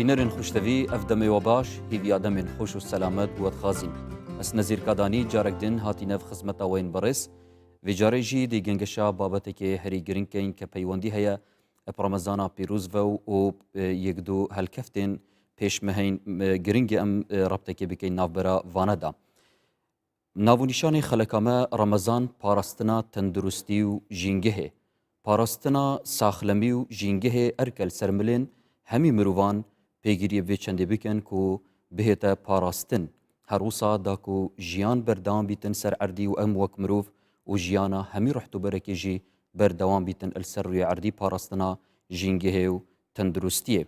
بینرین خوشتوی اف دمی و باش هیوی آدمین خوش و سلامت بود خازین. اس نزیر کادانی جارک دن هاتی نف خدمت آوین برس و جاری جی دی گنگشا بابت که هری گرین کین که پیوندی هیا پرمزانا پیروز و یک دو هلکفتین پیش مهین گرینگ ام رابطه که بکین نافبرا واندا. ناونیشان خلکامه رمضان پاراستنا تندرستی و جینگه پاراستنا ساخلمی و جینگه ارکل سرملین همی مروان پیگیری وی چنده بکن کو بهتا پاراستن هروسا دا کو جیان بردوام بیتن سر عردی و ام وک مروف و جیانا همی رحتو برکی جی بردوام بیتن السر روی عردی پاراستنا جینگه و تندرستیه.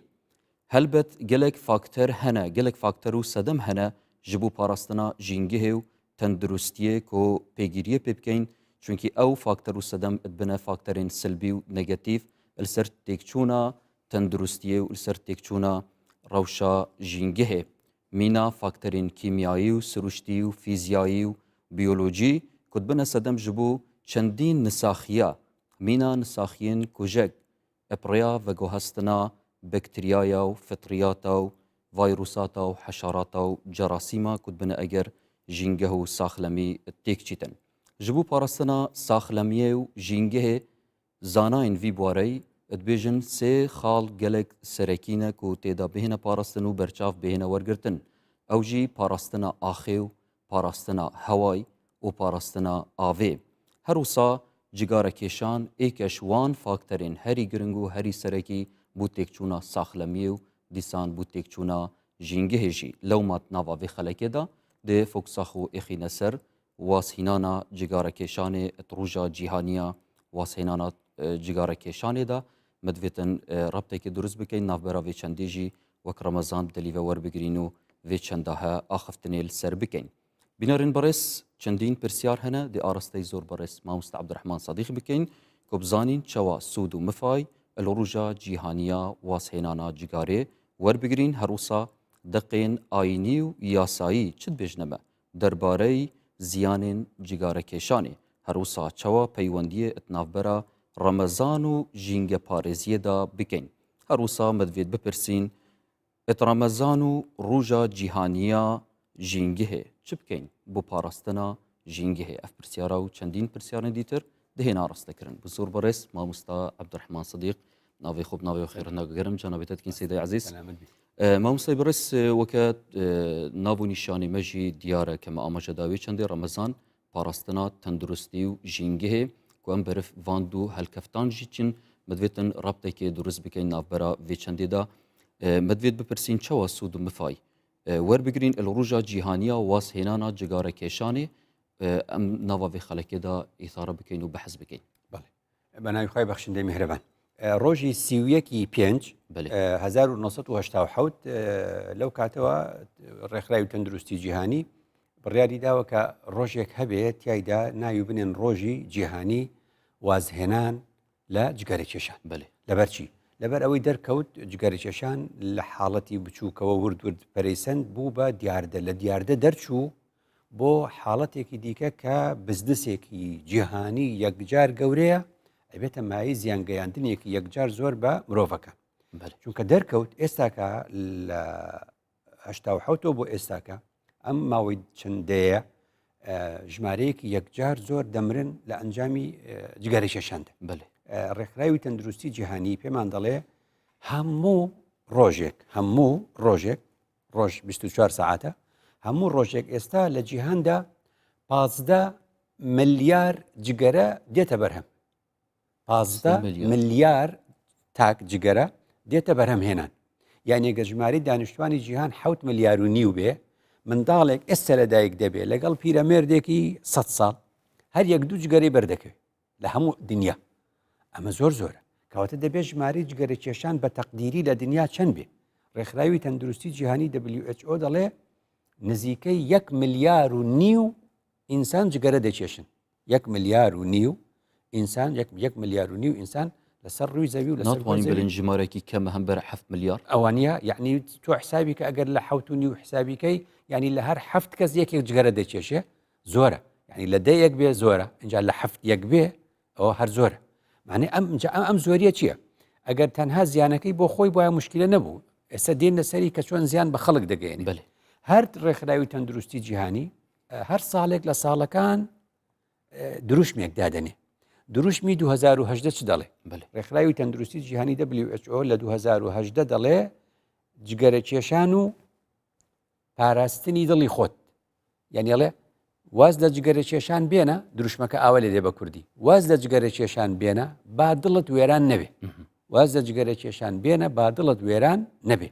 هلبت گلک فاکتر هنه گلک فاکتر و صدم هنه جبو پاراستنا جینگه و تندرستیه کو پیگیری بکن چونکی او فاکتر و صدم ادبنا فاکترین سلبی و نگاتیف السر تکچونا تندرستیه و السر تکچونا روشا جینگه مینا فاکترین کیمیایی و سروشتی و فیزیایی و بیولوژی کدبنا صدم جبو چندین نساخیا مینا نساخین کجک اپریا و گوهستنا بکتریایا و فطریاتا و ویروساتا و حشراتا و جراسیما کدبنا اگر جینگه و ساخلمی تیک چیتن. جبو پارستنا ساخلمیه و جینگه زاناین وی بواری ادبیجن سه خال گلک سرکینه کو تیدا بهینه پاراستن و برچاف بهینه ورگرتن. او جی پاراستنا آخیو، پاراستنا هوای و پاراستنا آوی. هروسا جگار کشان ایکش وان فاکترین هری گرنگو هری سرکی بو تکچونا ساخلمیو دیسان بو تکچونا جینگه جی. لومات ناوا وی خلکه دا ده فوکساخو اخی نسر واسهینانا جگار کشان اتروجا جیهانیا واسهینانا جگار کشان دا مدویتن رابطه که درست بکن نافبرا وی چندی جی وک رمضان بدلیوه ور بگرینو وی چندها آخفتنیل سر بکن. بینارین برس چندین پرسیار هنه دی آرسته زور برس مامست عبدالرحمن صدیق بکن کبزانین چوا سود و مفای الروجا جیهانیا واسهینانا جگاره ور بگرین هروسا دقین آینی و یاسایی چد بجنمه درباره زیان جگاره کشانی هروسا چوا پیوندی اتنافبرا رمضان و جینگ پارزیه دا بکن. هروسا مدوید بپرسین ات رمضان و روژا جیهانیا جینگه چه بکن بو پاراستنا جینگه اف پرسیارا و چندین پرسیارن دیتر دهین آرسته کرن. بزور برس مامستا عبدالرحمن صدیق ناوی خوب ناوی خیر نگرم جنابیتت کن سیده عزیز مامستا برس وکت ناو نشانی مجی دیاره که ما آماجه داوی چنده رمضان پاراستنا تندرستی و جینگه که ام برف واندو هلکفتان جیچن مدویتن رابطه که درست بکن نافبرا وی چنده دا مدوید بپرسین چوا سود و مفای ور بگرین الروجا جیهانیا واس هینانا جگاره کشانی ام ناوا وی خلکه دا ایثاره بکن و بحث بکن. بله بنای خواهی بخشنده مهربان روژی سیویکی پینج 1987 لو کاتوا رخرای و تندرستی جیهانی بڕیاری داوە کە ڕۆژێک هەبێت تایدا ناوی بنێن ڕۆژی جیهانی وازهێنان لە جگەرە کێشان لەبەرچی لەبەر ئەوەی دەرکەوت جگەرە کێشان لە حاڵەتی بچووکەوە ورد پەرەیسەند بوو بە دیاردە لە دیاردە دەرچوو بۆ حاڵەتێکی دیکە کە بزنسێکی جیهانی یەکجار گەورەیە ئەبێتە مای زیانگەیاندنێکی یەکجار زۆر بە مرۆڤەکە چونکە دەرکەوت ئێستاکە لە 1970 بۆ ئێستاکە ئەم ماوەی چندەیە ژمارەیەکی یەکجار زۆر دەمرن لە ئەنجامی جگەرە کێشاندا. ڕێکخراوی تەندروستی جیهانی پێمان دەڵێ هەموو ڕۆژێک ڕۆژ 24 ساعتە هەموو ڕۆژێک ئێستا لە جیهاندا 15 ملیار جگەرە دێتە بەرهەم 15 ملیار تاک جگەرە دێتە بەرهەم هێنان یعنی ئەگەر ژمارەی دانیشتوانی جیهان 7 ملیار و نیو بێ منداڵێک ئێستا لەدایک دەبێت لەگەڵ پیرەمێردێکی 100 ساڵ هەر یەک دوو جگەرەی بەردەکەوێت لە هەموو دنیا ئەمە زۆرە کەواتە دەبێت ژمارەی جگەرە کێشان بە تەقدیری لە دنیا چەند بێ. ڕێکخراوی تەندروستی جیهانی WHO دەڵێ نزیکەی 1 ملیار و نیو ئینسان جگەرە دەکێشن 1 ملیار و نیو ئینسان 1 ملیار و نیو ئینسان لەسەر ڕووی زەوی و ناتوانین بڵین ژمارەیەکی کەمە هەم بەر 7 ملیار ئەوانە یعنی تۆ حسابی کە ئەگەر لە 7 و نیو حسابیکەی یعنی لە هەر 7 کەس یەکێک جگەرە دەکێشێ زۆرە یعنی لە 10 یەک بێ زۆرە اینجا لە 7 یەک بێ ئەوە هەر زۆرە معنی ئەم زۆریە چییە؟ ئەگەر تەنها زیانەکەی بۆ خۆی بۆیە مشکلە نەبوو ئێستا دێنە سەری کە چۆن زیان بە خەڵک دەگەێنی بله هەر ڕێکخراوی تەندروستی جیهانی هەر ساڵێک لە ساڵەکان دروشمێک دادەنێ دروشمی 2010 چ دەڵێ بله ڕێکخراوی تەندروستی جیهانی WHO لە 2010 دەڵێ جگەرە کێشان و پاراستنی دڵی خۆت یعنیڵێ واز لە جگەرە کێشان بێنە دروشمەکە ئاوە لێ دێ بە کوردی واز لە جگەرە کێشان بێنە با دڵت وێران نەبێ واز لە جگەرە کێشان بێنە با دڵت وێران نەبێ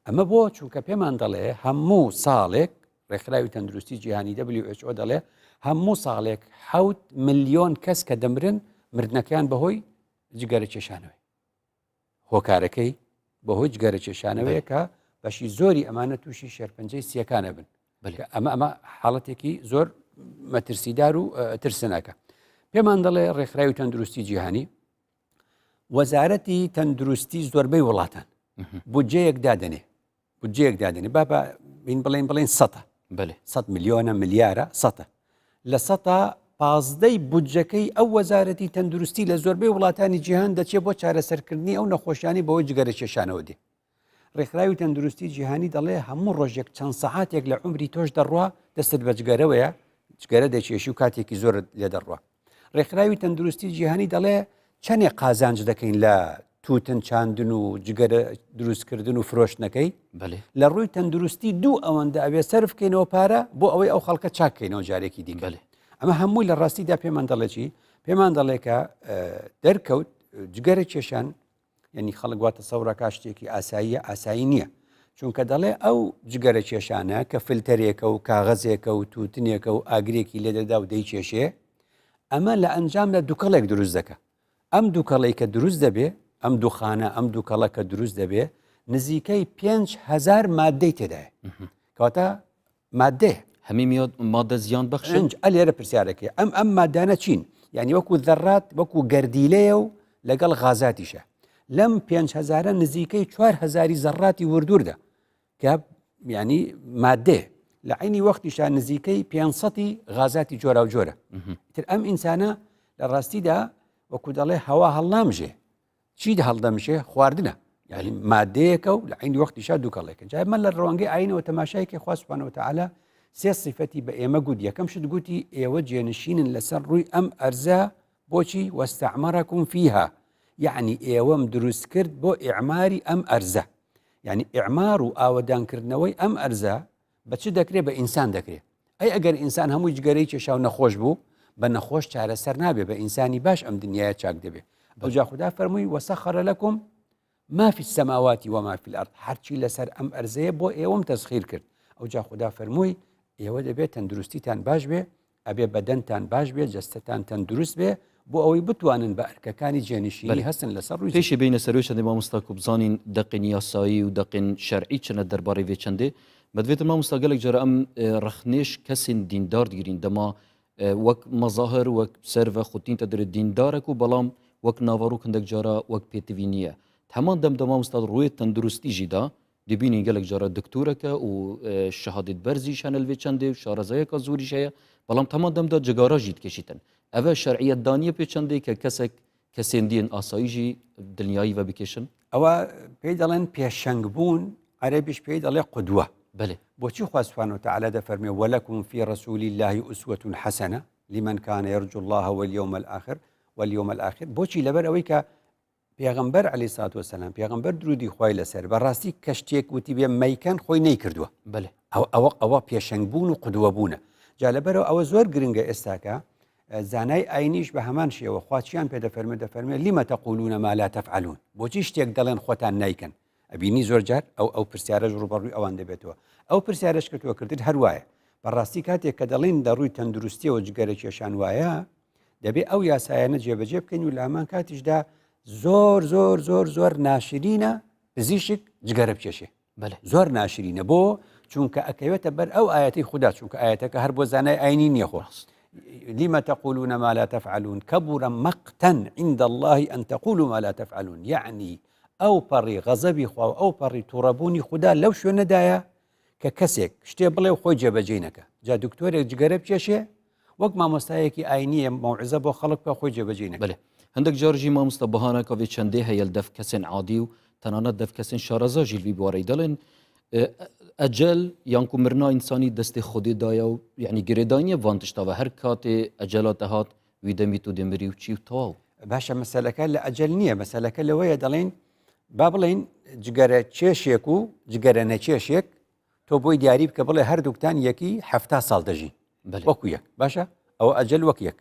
ئەمە بۆ چونکە پێمان دەڵێ هەموو ساڵێک ڕێکخراوی تەندروستی جیهانی WHO دەڵێ هەموو ساڵێک 7 ملیۆن کەس کە دەمرن مردنەکەیان بەهۆی جگەرە کێشانەوەی هۆکارەکەی بەهۆی جگەرە کێشانەوەیە کە بەشی زۆری ئەمانە تووشی شێرپەنجەی سیەکانە بن ئەمە حاڵەتێکی زۆر مەترسیدار و ترسناکە پێمان دەڵێ ڕێکخراوی تەندروستی جیهانی وەزارەتی تەندروستی زۆربەی وڵاتان بودجەیەک دادنێ بودجەیەک دادنێ با بڵێن 100 ملیۆنە ملیارە 100 لە 100 15 بودجەکەی ئەو وەزارەتی تەندروستی لە زۆربەی وڵاتانی جیهان دەچێت بۆ چارەسەرکردنی ئەو نەخۆشیانی بەوەی جگەرە کێشانەوە دێ ڕێکخراوی تەندروستی جیهانی دەڵێ هەموو ڕۆژێک چەند سەعاتێک لە عمری تۆش دەڕوا دەستت بە جگەرەوەیە جگەرە دەچێشی و کاتێکی زۆر لێ دەڕوا ڕێکخراوی تەندروستی جیهانی دەڵێ چەندێک قازانج دەکەین لە توتن چاندن و جگەرە دروستکردن و فرۆشتنەکەی لە ڕووی تەندروستی دوو ئەوەندە ئەوێ سەرفکەینەوە پارە بۆ ئەوەی ئەو خەڵکە چاکەینەوە جارێکی دیگە ئەمە هەمووی لە ڕاستیدا پێمان دەڵێ چی پێمان دەڵێ کە دەرکەوت جگەرە کێشان یعنی خەڵک واتە سەورەکە شتێکی ئاسایی نییە چونکە دەڵێ ئەو جگەرە کێشانە کە فلتەرێکە و کاغەزێکە و توتنێکە و ئاگرێکی لێ دەدا و دەیکێشێ ئەمە لە ئەنجام لە دووکەڵێک دروست دەکە ئەم دووکەڵی کە دروست دەبێ ئەم دووخانە ئەم دووکەڵە کە دروست دەبێ نزیکەی 5,000 مادەی تێدایە کەواتە مادەیە هەمی مادە زیان بەخشنج لێرە پرسیارەکەی ئەم مادانە چین یعنی وەکو ذەڕات وەکو گەردیلەیە و لەگەڵ غازاتیشە لەم 5,000 نزیکەی 4,000 زەڕاتی وردووردا کە ینی مادێ لە عینی وەختیشان نزیکەی 500 غازاتی جۆرا و جۆرە تر ئەم ئینسانە لە ڕاستیدا وەکو دەڵێ هەوا هەڵنامژێ چی هەڵدەمژێ خواردنە یعنی مادەیەکە و لە عینی وەختیشا دووکەڵێکە جای من لە ڕەوەنگەی ئاینەوە تەماشایەکی خوا سوبحانەوە وتەعالا سێ صفەتی بە ئێمە گوت یەکەم شت گوتی ئێوە جێنشینن لەسەر ڕووی ئەم ئەرزە بۆچی وەستەعمەرەکم فیها یعنی ئێوەم دروست کرد بۆ ئیعماری ئەم ئەرزە یعنی ئیعمار و ئاوەدانکردنەوەی ئەم ئەرزە بە چ دەکرێت بە ئینسان دەکرێت ئەگەر ئینسان هەمووی جگەرەی کێشاو نەخۆش بوو بە نەخۆش چارەسەر نابێ بە ئینسانی باش ئەم دنیاە چاک دەبێت ئەوجا خوددا فەرمووی وەسەخەرە لەکم ما فی السەماواتی وما فی الأرض هەرچی لەسەر ئەم ئەرزەیە بۆ ئێوەم تەسخیر کرد ئەوجا خوددا فەرمووی ئێوە دەبێت تەندروستیتان باش بێ ئەبێ بەدەنتان باش بێ جەستەتان تەندروست بێ بۆ ئەوەی بتوانن بە ئەرکەکانی جێنشینی هەستن لەسەر ڕووی پێشی بینە سەروی چەندێ مامۆستا کو بزانین دەقین یاسایی و دەقین شەرعی چنە دەربارەی وێ چەندێ بەدوێتە مامۆستا گەلێک جارە ئەم ڕەخنێش کەسین دیندار دگرین دەما وەک مەزاهر وەک سەرڤە خوتینتە دەرێت دیندارێک و بەڵام وەک ناوەڕوو کندێک جارە وەک پێتوی نییە هەمان دەم دەما مامۆستا ڕووی تەندروستیژیدا دەبینین گەلێک جارە دکتورەکە و شەهادەت بەرزیش هەنە لەوێ چەندێ و شارەزایەکە زوریش هەیە بەڵام تەمان دەمدا جگارەژی دکەشیتن ئەوە شەرعیەت دانیە پێ چەندێک کە کەسێک کەسێندیان ئاساییژی دنیایی بە بکێشن ئەوە پێی دەڵێن پێشەنگ بوون عەرەبیش پێی دەڵێ قودوە بەێ بۆچی خوا سوبحانەهو وتەعالا دەفەرمێ وەلەکم فی ڕەسوولی الله ئوسوەة حەسەنە لمن كان يرجو الله واليوم الآخر بۆچی لەبەر ئەوەی کە پێغەمبەر عەلەیهی سەڵات وەسەلام پێغەمبەر درودی خوای لەسەر بەڕاستی کەشتێک وتی بێ مەیکەن خۆی نەیکردووە بەێ ئەوە پێشەنگ بوون و قودوە بوونە جا لەبەرەوە ئەوە زۆر گرنگە ئێستاکە زانای ئاینیش بە هەمان شێوە خواچیان پێ دەفەرمێ لیمە تەقولون ما لا تفعلون بۆچی شتێک دەڵێن خۆتان نایکەن ئەبینی زۆر جار ئەو پرسیارەش ڕوبەڕووی ئەوان دەبێتەوە ئەو پرسیارەش کردووە کردت هەروایە بەڕاستی کاتێک کە دەڵێن دەڕووی تەندروستیەوە جگەرە کێشان وایە دەبێ ئەو یاسایانە جێبەجێ بکەین و لە هەمان کاتیشدا زۆر زۆر زۆر زۆر ناشرینە پزیشک جگەرە بکێشێ زۆر ناشرینە بۆ چونکە ئەکەوێتە بەر ئەو ئاەتی خوددا چونکە ئاەتەکە هەر بۆ زانای ئاینی نییە خۆست لما تقولون ما لا تفعلون كبر مقتا عند الله أن تقولوا ما لا تفعلون يعني ئەو پەڕی غەزەبی خوا و ئەو پەڕی تووڕەبوونی خوددا لەو شوێنەدایە کە کەسێک شتێ بڵێ و خۆی جێبەجێ نەکە جا دکتۆرێک جگەرە بکێشێ وەک مامۆستایەکی ئاینیە مەوعزە بۆ خەڵک بکە خۆی جێبەجێ نەکە هەندێک جارژی مامۆستا بەهانەکە وێ چەندێ هەیە دەف کەسێن عادی و تەنانەت دەفکەسین شارەزا ژیلوی بوارەی دەڵێن ئەجەل یانکو مرنا ئینسانی دەستی خودێدایە و یعنی گرێدانیە وان تشتاوە هەر کاتێ ئەجەلاتە هات وی دەمیت و دەمری و چی و تەواو باشە مەسەلەکە لە ئەجەل نییە مەسەلەکە لەوەیە دەڵێن با بڵێن جگەرە چێشێک و جگەرە نەچێشێک تۆ بۆی دیاری بکە بڵێ هەردووکتان یەکی 70 ساڵ دەژین وەکو یەک باشە ئەوە ئەجەل وەک یەک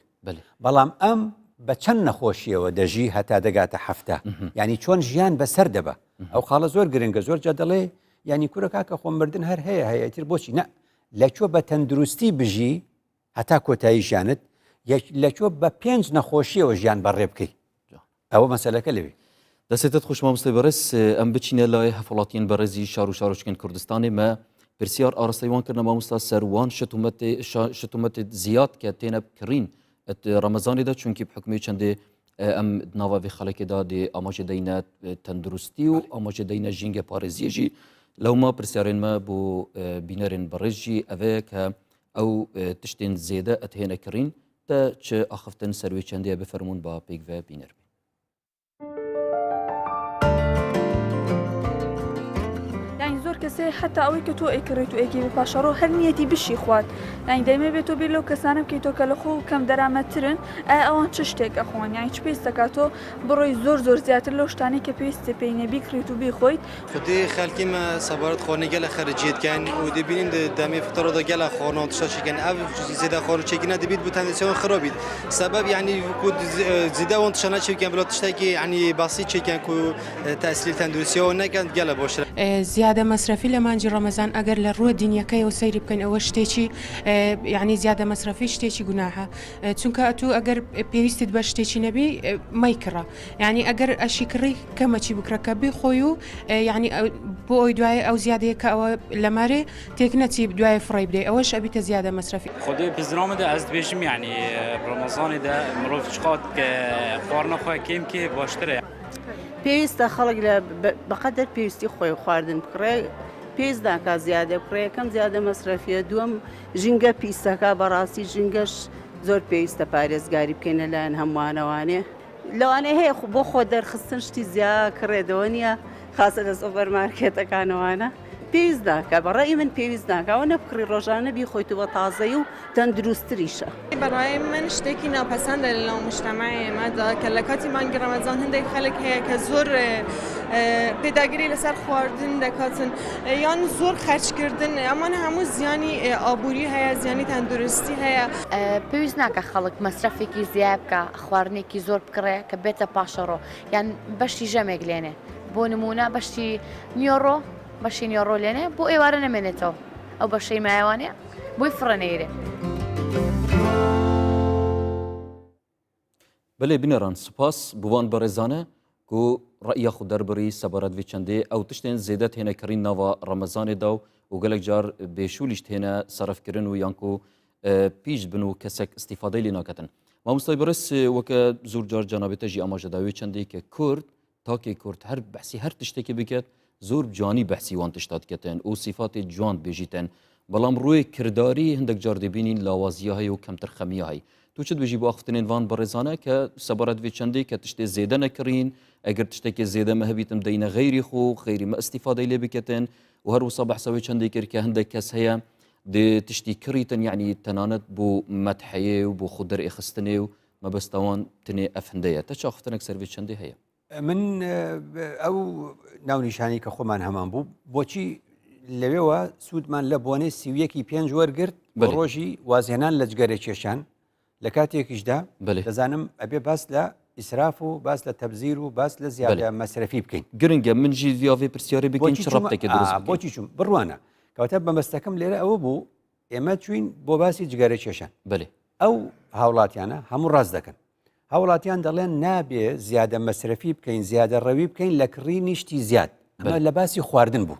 بەڵام ئەم بە چەند نەخۆشیەوە دەژی هەتا دەگاتە هەفتە ینی چۆن ژیان بەسەر دەبە ئەو خاڵە زۆر گرنگە زۆر جا دەڵێ ینی کوورە کاکە خۆمردن هەر هەیەتر بۆچی نە لەکوێ بە تەندروستی بژی هەتا کۆتایی ژیانت لەکوێ بە 5 نەخۆشیەوە ژیان بەڕێ بکەی ئەوە مەسەلەکە لەوێ دەسێتت خوش مامۆستای بەڕێز ئەم بچینە لای هەفڵاتیان بەڕێزی شار و شارۆچکن کوردستانی مە پرسیار ئاراستەیوان کردنە مامۆستا سەروان شتومەت زیاد کە تێنە بکڕین ڕەمەزانێدا چونکی بحکمی چەندێ ئەم ناوەوی خەڵکێدا دێ ئاماژە دەینە تەندروستی و ئاماژە دەینە ژینگە پارێزیەژی لەوما پرسیارێنمە بۆ بینەرێن بەڕێژی ئەوەیە کە ئەو تشتێن زێدە ئەتهێنەکردین تا چ ئاخفتن سەروی چەندەیە بفەرمونون با پێکڤە بینەر زۆر کەسێ حتا ئەوەی کە تۆ ئەیکڕێت و ئەیکی پاشەڕۆ هەر نیەتی بشی خوات یانی دەیمە بێت تۆ بێت لەو کەسانە بکەیتۆ کە لە خۆ کەم دەرامەترن ئەوان چ شتێک ئەخۆن یانی چ پێست دەکات تۆ بڕۆی زۆر زیاتر لەو شتانی کە پێویستە پێی بیکڕیت و بیخۆیت خودی خەلکیمە سەبارەت خۆنە گەلە خەرجیتکەن و دەبینین دەمێ فتەڕۆدا گەلە خۆنە تشتێکن ئەو زیێدە خۆرچێکینە دەبیت بوتانسیۆن خرابیت سبب یعنی زیدە وان تشانە چێکیان بڵات تشتێکی ینی باسی چێکیان و تەسلیل تەندروستیەوە نەکەن گەلە بۆشە زیادە مەصرفی لە مانجی ڕەمەزان ئەگەر لە ڕووە دینیەکەیەوە سەیری بکەین ئەوە شتێکی یعنی زیادە مەصرفی شتێکی گوناحە چونکە ئەتوو ئەگەر پێویستت بە شتێکی نەبی مەیکڕە یعنی ئەگەر ئەشی کڕی کەمەچی بکرەکە بخۆی و یعنی بۆ ئەوی دوایە ئەو زیادەیە کە ئەوە لەمارێ تێک نەچی دوایە فڕی بدەی ئەوەش ئەبیتە زیادە مەصرفی خودی پزرامەدا ئەس دبێژم یعنی ڕەمەزانێدا مرۆڤ چقات کە خواردنەخوا کێم کێ باشترە پێویستە خەڵک لە بەقەدەر پێویستی خۆی خواردن بکڕێ پێویست ناکا زیادە بکڕێ یەکەم زیادە مەصرفیە دووەم ژینگە پیسەکە بەڕاستی ژینگەش زۆر پێویستە پارێزگاری بکەین لەلایەن هەمووانەوانێ لەوانەیە هەیە بۆ خۆ دەرخستن شتی زیاد کڕێدەوە نییە خاصە لە سوپەرمارکێتەکانەوانە پێویست ناکە بەڕێی من پێویست ناکەوە نەبکڕی ڕۆژانە بیخۆیت بە تازەی و تەندروستریشە بەڕای من شتێکی ناپەسەندە لە مجتەمەی ئێمەدا کە لە کاتی مانگی ڕەمەزان هەندێک خەڵک هەیە کە زۆر پێداگیری لەسەر خواردن دەکاتن یان زۆر خەرجکردن ئەمان هەموو زیانی ئابووری هەیە زیانی تەندروستی هەیە پێویست ناکە خەڵک مەصرفێکی زیاد بکە خواردنێکی زۆر بکڕێ کە بێتە پاشەڕۆ یان بەشی ژەمێک لێنێ بۆ نمونە بەشی نیۆڕۆ بەشی نیۆڕۆ لێنێ بۆ ئێوارە نەمێنێتەوە ئەو بەشەی مایوانێ بۆی فڕەنەیرێ بەلێ بینەران سوپاس بوان بەڕێزانە و ڕەئیە خو دەربڕی سەبارەت وی چەندێ ئەو تشتێن زێدە هێنەکردین ناوە ڕەمەزانێدا و گەلێک جار بێشولیش هێنە سەرفکردن و یانکو پیش بن و کەسێک استیفادەی لێ ناکەتن مامۆستای بەڕێز وەکە زۆر جار جانابێتەژی ئاماژەداوی چەندێک کە کورد تاکێ کورد هەر بەحسی هەر تشتێکی بکات زۆر جوانی بەحسی وان تشتات کەتن و سیفاتی جوان بێژیتن بەڵام ڕووی کردداری هەندێک جار دەبینین لاوازیە هەیە و کەمتر خەمیە هەیە تو چت بژی بۆ ئاختنێن وان بەڕێزانە کە سەبارەت وێ چەندێک کە تشتێ زێدە نەکڕین ئەگەر تشتێکی زێدە مەهەبیتم دەینە غەیری خۆ خەیری مە ئەستیفادەی لێ بکەتن و هەروەسا بەحسەوەی چەندێک کرد کە هەندێک کەس هەیە دێ تشتی کڕیتن یعنی تەنانەت بۆ مەدحەیە و بۆ خود دەرئێخستنێ و مەبەستەوان تنێ ئەفندەیە تا چاختنێک سەروێ چەندێ هەیە من ئەو ناونیشانی کە خۆمان هەمان بوو بۆچی لەوێەوە سوودمان لە بۆنێ سیویەکی 5 وەرگرت بە ڕۆژی وازهێنان لە جگەرە کێشان لە کاتێکیشدا دەزانم ئەبێ باس لە ئیسراف و باس لە تەبزیر و باس لە زیادە مەسرەفی بکەین گرنگە منجی ڤیاڤێ پرسیارێ بکەین چ ڕەبتێکی دروست بۆچی چوم بڕوانە کەواتە بەمەستەکەم لێرە ئەوە بوو ئێمە چوین بۆ باسی جگەرە کێشان ئەو هاوڵاتیانە هەموو ڕاست دەکەن هاوڵاتیان دەڵێن نابێ زیادە مەسرەفی بکەین زیادە ڕەوی بکەین لە کڕی نیشتی زیاد ئەمە لە باسی خواردن بوو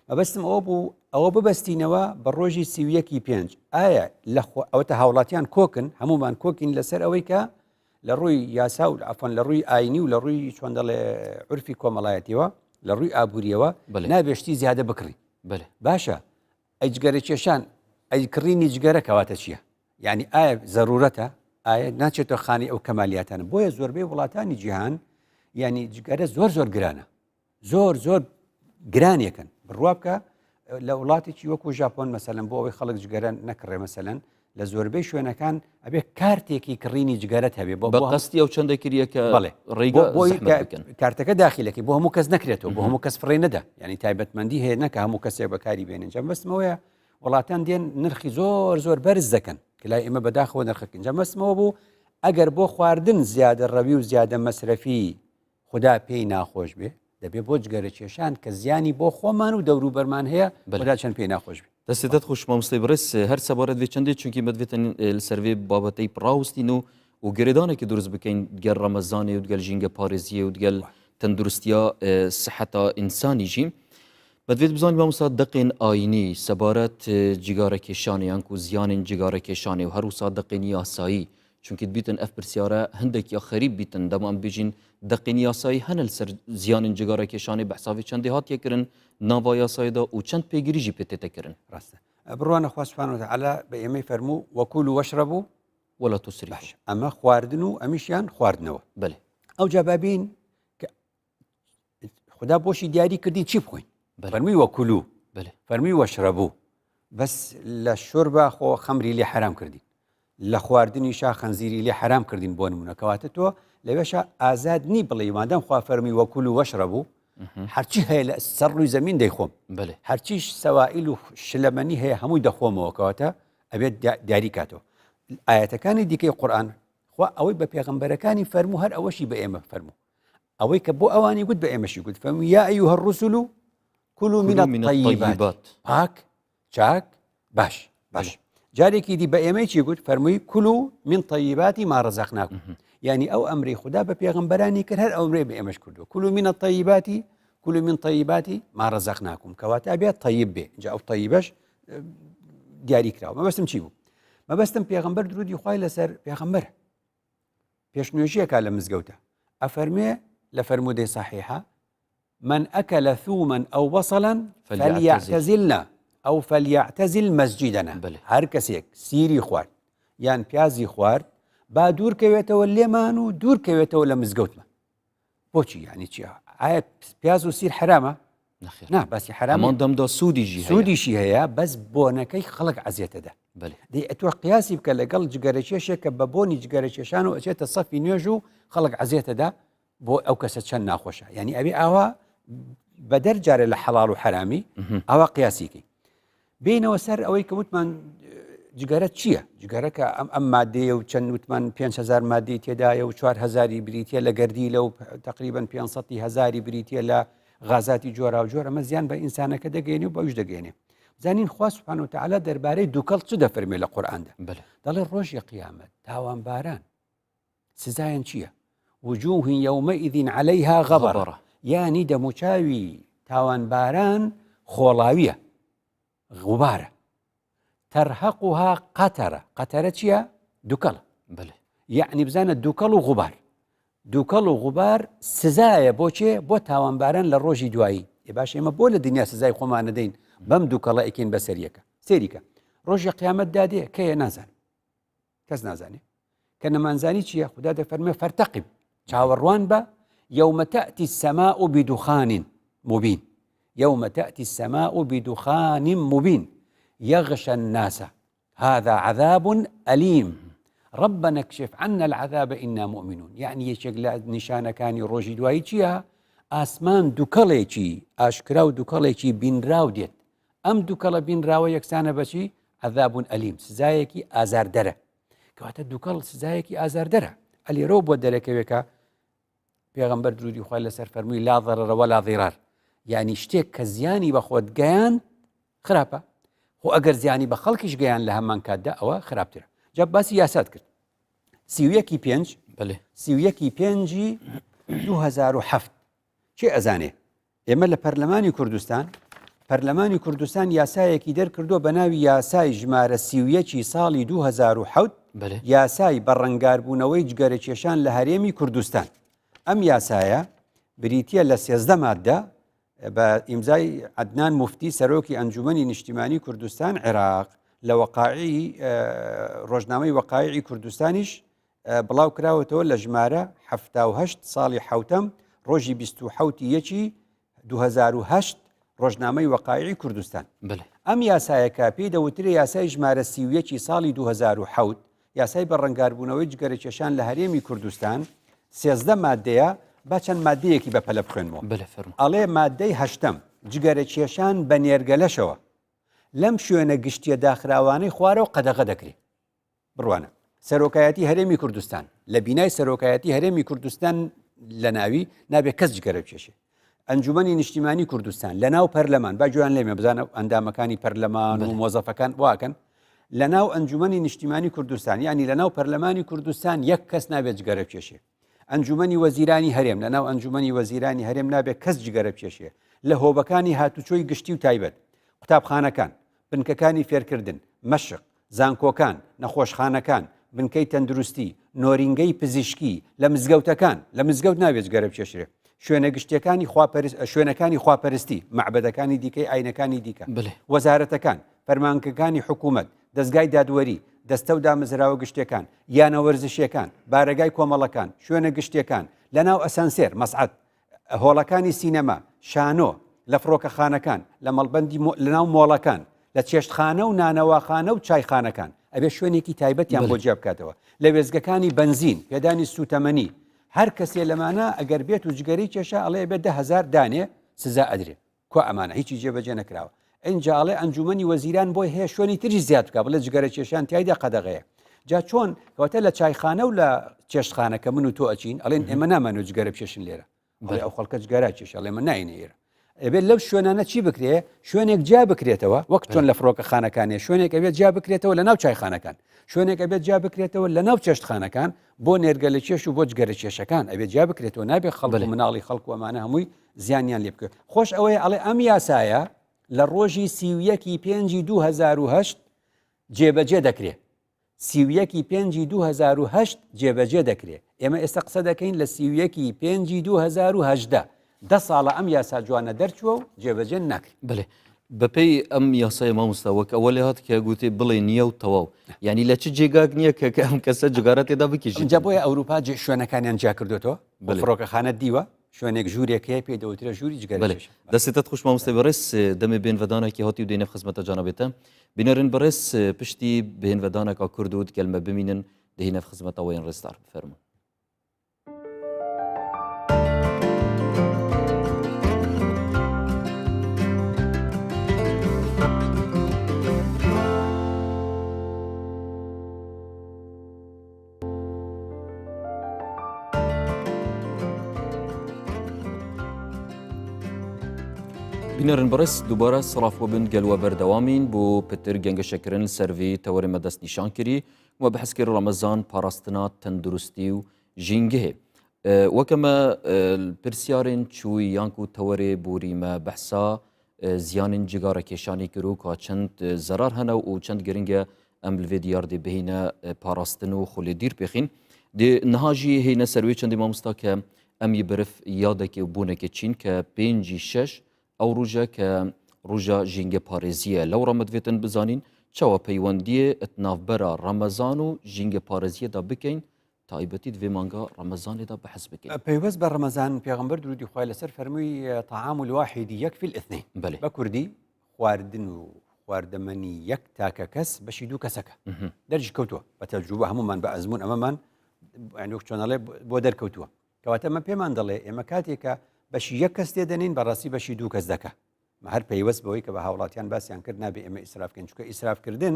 مەبەستم ئەوە بوو ئەوە ببەستینەوە بە ڕۆژی سیویەکی 5 ئایا ئەوەتە هاوڵاتیان کۆکن هەمومان کۆکین لەسەر ئەوەی کە لە ڕووی یاسا و ئەفۆن لە ڕووی ئاینی و لە ڕووی چۆن دەڵێ عورفی کۆمەڵایەتیەوە لە ڕووی ئابوووریەوە نابێشتی زیادە بکڕی باشە ئەی جگەرە کێشان ئەی کڕینی جگەرە کەواتە چییە یعنی ئایا زەرورەتە ئایا ناچێتە خانی ئەو کەمالیاتانە بۆیە زۆربەی وڵاتانی جیهان ینی جگەرە زۆر گرانە زۆر گرانیەکەن بڕوا بکە لە وڵاتێکی وەکو ژاپۆن مەسەلەن بۆ ئەوەی خەڵک جگەرە نەکڕێ مەسەلەن لە زۆربەی شوێنەکان ئەبێ کارتێکی کڕینی جگەرەت هەبێ بە قەستی ئەو چەندە کریە کە ڕێگە کارتەکە داخلەکەی بۆ هەموو کەس نەکرێتەوە بۆ هەموو کەس فڕێ نەدا ینی تایبەتمەندی هەیە نەکە هەموو کەسێک بەکاری بێنن جەم بەستمەوەیە وڵاتان دێن نرخی زۆر بەرز دەکەن کە لای ئێمە بەداخەوە نرخەکەن جەم بەستمەوە بوو ئەگەر بۆ خواردن زیادە ڕەوی و زیادە مەسرەفی خدا پێی ناخۆش بێ دەبێ بۆ جگەرە کێشان کە زیانی بۆ خۆمان و دەوروبەرمان هەیە خدا چەند پێی ناخۆش بێ دەستێتت خوش مامۆستای بەڕێز هەر سەبارەت بێ چەندێک چونکی بەدوێتن سەروێ بابەتەی پڕاوستین و گرێدانێکی دروست بکەین گەر ڕەمەزانێ و گەل ژینگە پارێزیە و گەل تەندروستیا سەحەتا ئینسانیژی بەدوێت بزانین مامۆستا دقین ئاینی سەبارەت جگارە کێشانیان و زیانین جگارە کێشانێ و هەروسا دقین یاسایی چونکی بیتن ئەف پرسیارە هەندێک یا خەریب بیتن دەمان بێژین دقین یاسایی هەنە لەسەر زیانین جگارە کێشانێ بەحسابی چەندی هاتیەکردن ناوا یاسایدا و چەند پێگیریژی پێتێتەکردن ڕاستە بڕوانە خوا سوبحانەهو وتەعالا بە ئێمەی فەرموو وەکولوا وەشربوا ولا تسرفوا باش ئەمە خواردن و ئەمیشیان خواردنەوە بەێ ئەو جا بابین کە خدا بۆشی دیاری کردی چی بخۆین فەرمووی وەکولوا فەرمووی وەشربوا بەس لە شۆربە خۆ خەمری لێ حرام کردین لە خواردنیشا خەنزیری لێ حرام کردین بۆ نمونە کەواتە تۆ لەوێشە ئازاد نی بڵێ مادام خوا فەرمی وەکولوا وەشربوا هەرچی هەیە لە سەر ڕووی زەمین دەیخۆم هەرچیش سەوائیل و شلەمەنی هەیە هەمووی دەخۆمەوە کەواتە ئەبێت دیاری کاتەوە ئاەتەکانی دیکەی قورئان خوا ئەوەی بە پێغەمبەرەکانی فەرموو هەر ئەوەشی بە ئێمە فەرموو ئەوەی کە بۆ ئەوانی گوت بە ئێمەشی گوت فەرموو یا ئەیها الرسول كلوا من الطيبات پاک چاک باش جارێکی دی بە ئێمەی چی گوت فەرمووی كلوا من طيبات ما رزقناكم يعني ئەو ئەمری خدا بە پێغەمبەرانی کرد هەر ئەمرێ بە ئێمەش کردووە كلوا من الطيبات كلوا من طيبات ما رزقناكم کەواتە ئەبێت طيب بێ جا ئەو طيبەش دیاری کراوە مەبەستم چی بوو مەبەستم پێغەمبەر درودی خوای لەسەر پێغەمبەر پێشنوێژیەکە لە مزگەوتە ئەفەرمێ لە فەرمودەی صحیحە من أكل ثوما أو بصلا فليعتزلنا أو فليعتزل مسجدنا هەر کەسێک سیری خوارد یان پیازی خوارد با دوور کەوێتەوە لێمان و دوور کەوێتەوە لە مزگەوتمان بۆچی یعنی چی ئایا پیاز و سیر حرامە نا باسی حرام دەمدا سوودیشی هەیە بەس بۆنەکەی خەڵک عەزیەتەدا دەی ئەتوە قیاسی بکە لەگەڵ جگەرە کێشێک کە بە بۆنی جگەرە کێشان و ئەچێتە سەفی نوێژ و خەڵک عەزیەتەدا بۆ ئەو کەسە چەند ناخۆشە یعنی ئەبێ ئاوا بە دەرجارێ لە حەڵاڵ و حرامی ئاوا قیاسیکەی بینەوە سەر ئەوەی کە وتمان جگەرە چییە جگەرەکە ئەم مادەیە و چەند وتمان 5,000 مادەی تێدایە و 4,000 بریتە لە گەردی لە و تقریبا 500,000 بریتە لە غازاتی جۆرا و جۆرە ئەمە زیان بە ئینسانەکە دەگەێنێ و بەوش دەگەێنێ زانین خوا سوبحانەهو وتەعالا دەربارەی دووکەڵ چ دەفەرمێ لە قورئاندا دەڵێ ڕۆژی قیامەت تاوانباران سزایان چییە وجوه يومئذ عليها غبرة یانی دەموچاوی تاوانباران خۆڵاویە غوبارە تەرهەقها قەتەرە چییە دووکەڵە یعنی بزانە دووکەڵ و غوبار دووکەڵ و غوبار سزایە بۆچێ بۆ تاوانباران لە ڕۆژی دوایی باش ئێمە بۆ لە دنیا سزای خۆمان نەدەین بەم دووکەڵە ئەکەین بەسەریەکە سێریکە ڕۆژی قیامەت دادێ کەیە نازان کەس نازانێ کە نەمانزانی چییە خدا دەفەرمێ فەرتەقب چاوەڕوان بە يوم تأتي السماء بدخان مبين يوم تأتي السماء بدخان مبين يغشى الناس هذا عذاب أليم ربنا اكشف عنا العذاب إنا مؤمنون يعني يشغل نشانة كان روجي دوایی چیە ئاسمان دووکەڵێکی ئاشکرا و دووکەڵێکی بینراو دێت ئەم دووکەڵە بینراوە یەکسانە بەچی عذاب ئەلیم سزایەکی ئازاردەرە کەواتە دووکەڵ سزایەکی ئازاردەرە ئەلێرۆ بۆ دەرەکەوێکە پێغەمبەر درودی خوای لەسەر فەرمووی لا ضەرەرە وەلا ضیرار یعنی شتێک کە زیانی بە خۆت گەیان خراپە خۆ ئەگەر زیانی بە خەڵکیش گەیان لە هەمان کاتدا ئەوە خراپترە جا باسی یاسات کرد 31/5 2007 چێ ئەزانێ ئێمە لە پەرلەمانی کوردستان یاسایەکی دەرکردووە بە ناوی یاسای ژمارە 31 ساڵی 2007 یاسای بەڕەنگاربوونەوەی جگەرە کێشان لە هەرێمی کوردستان ئەم یاسایە بریتە لە 13 مادە بە ئیمزای عەدنان موفتی سەرۆکی ئەنجومەنی نیشتیمانی کوردستان عێراق لە وەقاعی ڕۆژنامەی وەقاعی کوردستانیش بڵاو کراوەتەوە لە ژمارە 78 ساڵی حوتەم ڕۆژی 27 یەکی 2008 ڕۆژنامەی وەقایعی کوردستان بله ئەم یاسایەکە پێی دەوترێ یاسای ژمارە 31 ساڵی 2007 یاسای بەڕەنگاربوونەوەی جگەرەکێشان لە هەرێمی کوردستان 13 مادەیە با چەند مادەیەکی بەپەلە بخوێنمەوە بله فەرموو ئەڵێ مادەی هەشتم جگەرەکێشان بە نێرگەلەشەوە لەم شوێنە گشتیە داخراوانەی خوارەوە قەدەغە دەکرێت بڕوانە سەرۆکایەتی هەرێمی کوردستان لە بینای سەرۆکایەتی هەرێمی کوردستان لە ناوی نابێت کەس جگەرە بکێشێ ئەنجومەنی نیشتیمانی کوردستان لە ناو پەرلەمان با جوان لێمە بزانە ئەندامەکانی پەرلەمان و مۆزەفەکان واکەن لە ناو ئەنجومەنی نیشتیمانی کوردستان یعنی لە ناو پەرلەمانی کوردستان یەک کەس نابێت جگەرە بکێشێ ئەنجومەنی وەزیرانی هەرێم لە ناو ئەنجومەنی وەزیرانی هەرێم نابێت کەس جگەرە بکێشێ لە هۆبەکانی هاتوچۆی گشتی و تایبەت قوتابخانەکان بنکەکانی فێرکردن مەشق زانکۆکان نەخۆشخانەکان بنکەی تەندروستی نۆرینگەی پزیشکی لە مزگەوتەکان لە مزگەوت نابێت جگەرە بکێشرێ شوێنە گشتیەکانی شوێنەکانی خواپەرستی معبەدەکانی دیکەی ئاینەکانی دیکە وەزارەتەکان فەرمانکەکانی حکوومەت دەستگای دادوەری دەستە و دامەزراوە گشتەکان یانە وەرزشیەکان بارەگای کۆمەڵەکان شوێنە گشتیەکان لە ناو ئەسانسێر مەسعەد هۆڵەکانی سینەما شانۆ لە فڕۆکەخانەکان لە مەڵبەندی لە ناو مۆڵەکان لە چێشتخانە و نانەواخانە و چایخانەکان ئەبێ شوێنێکی تایبەتیان بۆ جیا بکاتەوە لە وێزگەکانی بەنزین پێدانی سوتەمەنی هەر کەسێ لەمانە ئەگەر بێت و جگەری کێشە ئەڵێ بێت 10,000 دانێ سزا ئەدرێ کۆ ئەمانە هیچی جێبەجێ نەکراوە ئەنجاڵێ ئەنجومەنی وەزیران بۆی هەیە شوێنی تری زیاد بکە بڵێ جگەرە کێشان تایدا قەدەغەیە جا چۆن کەواتە لە چایخانە و لە چێشتخانەکە من و تۆ ئەچین ئەڵێن ئێمە نامانەوە جگەرە پێشن لێرە ئەو خەڵکە جگەرا کێش ئەڵێ من ناینە ئێرە ئەبێت لەو شوێنانە چی بکرێ شوێنێک جا بکرێتەوە وەک چۆن لە فڕۆکەخانەکانێ شوێنێک ئەبێت جا بکرێتەوە لە ناو چایخانەکان شوێنێک ئەبێت جا بکرێتەوە لە ناو چێشتخانەکان بۆ نێرگەلە کێش و بۆ جگەرە کێشەکان ئەبێت جا بکرێتەوە نابێت خەڵک مناڵی خەڵک و ئەمانە هەمووی زیانیان لێ بکرێت خۆش ئەوەیە ئەڵێ ئەم یاسایە لە ڕۆژی 31/5/2008 جێبەجێ دەکرێت 31/5/2008 جێبەجێ دەکرێت ئێمە ئێستا قسە دەکەین لە 31/5/2018 ده ساڵە ئەم یاسا جوانە دەرچووە و جێبەجێ ناکرێت بڵێ بەپێی ئەم یاسای مامۆستا وەک ئەوە لێ هات کە گوتێ بڵێ نییە و تەواو ینی لە چ جێگاک نییە کە ئەم کەسە جگارە تێدا بکیژێت جا بۆیە ئەوروپا شوێنەکانیان جا کردوێتەوە فڕۆکەخانە دیوە شوێنێک ژوورێکەیە پێی دەوترە ژووری جگەرە دەستێتت خوش مامۆستا بەڕێز دەمێ بێنڤدانێکی هاتی و دێنە خزمەتە جانەبێتە بینەرن بەڕێز پشتی بێنڤدانێکا کورد و گەلمە بمینن دەهینە خزمەتەوەیان ڕێستار بفەرمون بینەرن بەڕێز دووبارە سڵاف بن گەلوە بەردەوامین بۆ پتر گەنگەشەکردن سەروی تەوەرێمە دەست نیشان کردی و بە حەسکر ڕەمەزان پاراستنا تەندروستی و ژینگەهێ وەکەمە پرسیارên چووی یانکو تەوەرێ بوریمە بەحسا زیانên جگارە کێشانی کرد و کا چەند زەرار هەنە و چەند گرنگە ئەم لێ دیار دێ بهینە پاراستن و خولێ دیر پێخین دێ نەهاژی هینە سەروی چەندی مامۆستا کە ئەمی برف یادێکی بوونێکی چین کە 5/6 ئەو ڕوژە کە ڕوژە ژینگە پارێزیە لەو ڕەمەدوێتن بزانین چاوە پەیوەندیە ئەتناوبەرە ڕەمەزان و ژینگە پارێزیەدا بکەین تایبەتی دوێ مانگا ڕەمەزانێدا بەحەز بکەین پەیوەست بە ڕەمەزان پێغەمبەر درودی خوای لەسەر فەرمووی طعام الواحد يكفي الاثنين بە کوردی خواردن و خواردەمەنی یەک تاکە کەس بەشی دوو کەسەکە دەرجی کەوتووە بە تەجروبە هەمومان بە ئەزمون ئەمەمان چۆنەڵێ بۆ دەرکەوتووە کەواتە ئەمە پێمان دەڵێ ئێمە کاتێکە بەشی یەک کەس تێدەنین بەڕاستی بەشی دوو کەس دەکە هەر پەیوەست بەوەی کە بە هاوڵاتیان باسییان کرد نابێ ئێمە ئیسرافکەین چونکە ئیسرافکردن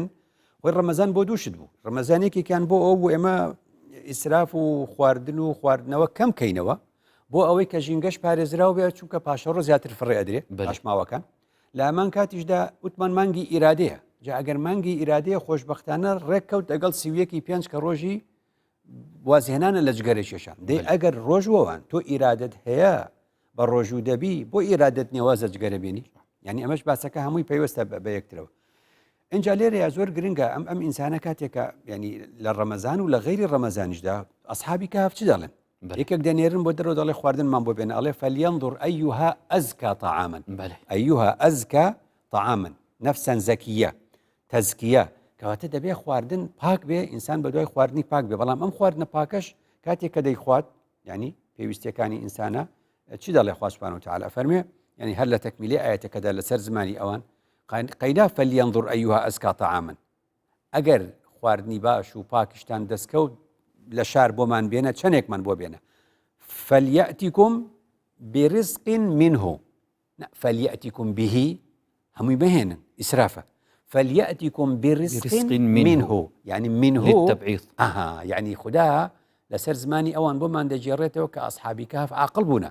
وەی ڕەمەزان بۆ دووشت بوو ڕەمەزانێکێکیان بۆ ئەو بوو ئێمە ئیسراف و خواردن و خواردنەوە کەم کەینەوە بۆ ئەوەی کە ژینگەش پارێزراو بێت چونکە پاشەڕۆ زیاتر فڕێ ئەدرێ پاشماوەکان لە ئەمان کاتیشدا وتمان مانگی ئیرادەیە جا ئەگەر مانگی ئیرادەیە خۆشبەختانە ڕێککەوت لەگەڵ 31/5 کە ڕۆژی وازهێنانە لە جگەرە کێشان دەی ئەگەر ڕۆژوەوان تۆ ئیرادت هەیە بە ڕۆژوو دەبی بۆ ئیرادت نێوازە جگەرە بینی ینی ئەمەش باسەکە هەمووی پێوەستە بە یەکترەوە اینجا لێرە یا زۆر گرنگە ئەم ئینسانە کاتێکە ینی لە ڕەمەزان و لە غەیری ڕەمەزانیشدا ئەسحابی کەهف چی دەڵێن یەکێک دەنێرن بۆ دەرەوە دەڵێ خواردنمان بۆ بێنە ئەڵێ فەلیەنظر ئەیها ئەزکا طعاما ئەیها ئەزکا طعاما نەفسا زەکیە تەزکیە کەواتە دەبێ خواردن پاک بێ ئینسان بە دوای خواردنی پاک بێ بەڵام ئەم خواردنە پاکەش کاتێک کە دەیخوات ینی پێویستیەکانی ئینسانە چی دەڵێ خوا سوبحانەهو وتەعالا فەرمێ يعني هەر لە تەکمیلی ئاەتەکەدا لەسەر زمانی ئەوان قەیدا فەلیەنظر ئەیها ئەزکا طعاما ئەگەر خواردنی باش و پاکیشتان دەستکەوت لە شار بۆمان بێنە چەندێکمان بۆ بێنە فەلیەئتیکم برزق منه فەلیەئتیکم به هەمووی بهێنن ئیسرافە فەلیەئتیکم برزق منه يعني منه للتبعيض يعني خدا لەسەر زمانی ئەوان بۆمان دەجێڕێتەوە کە ئەسحابی کەهف عاقڵ بوونە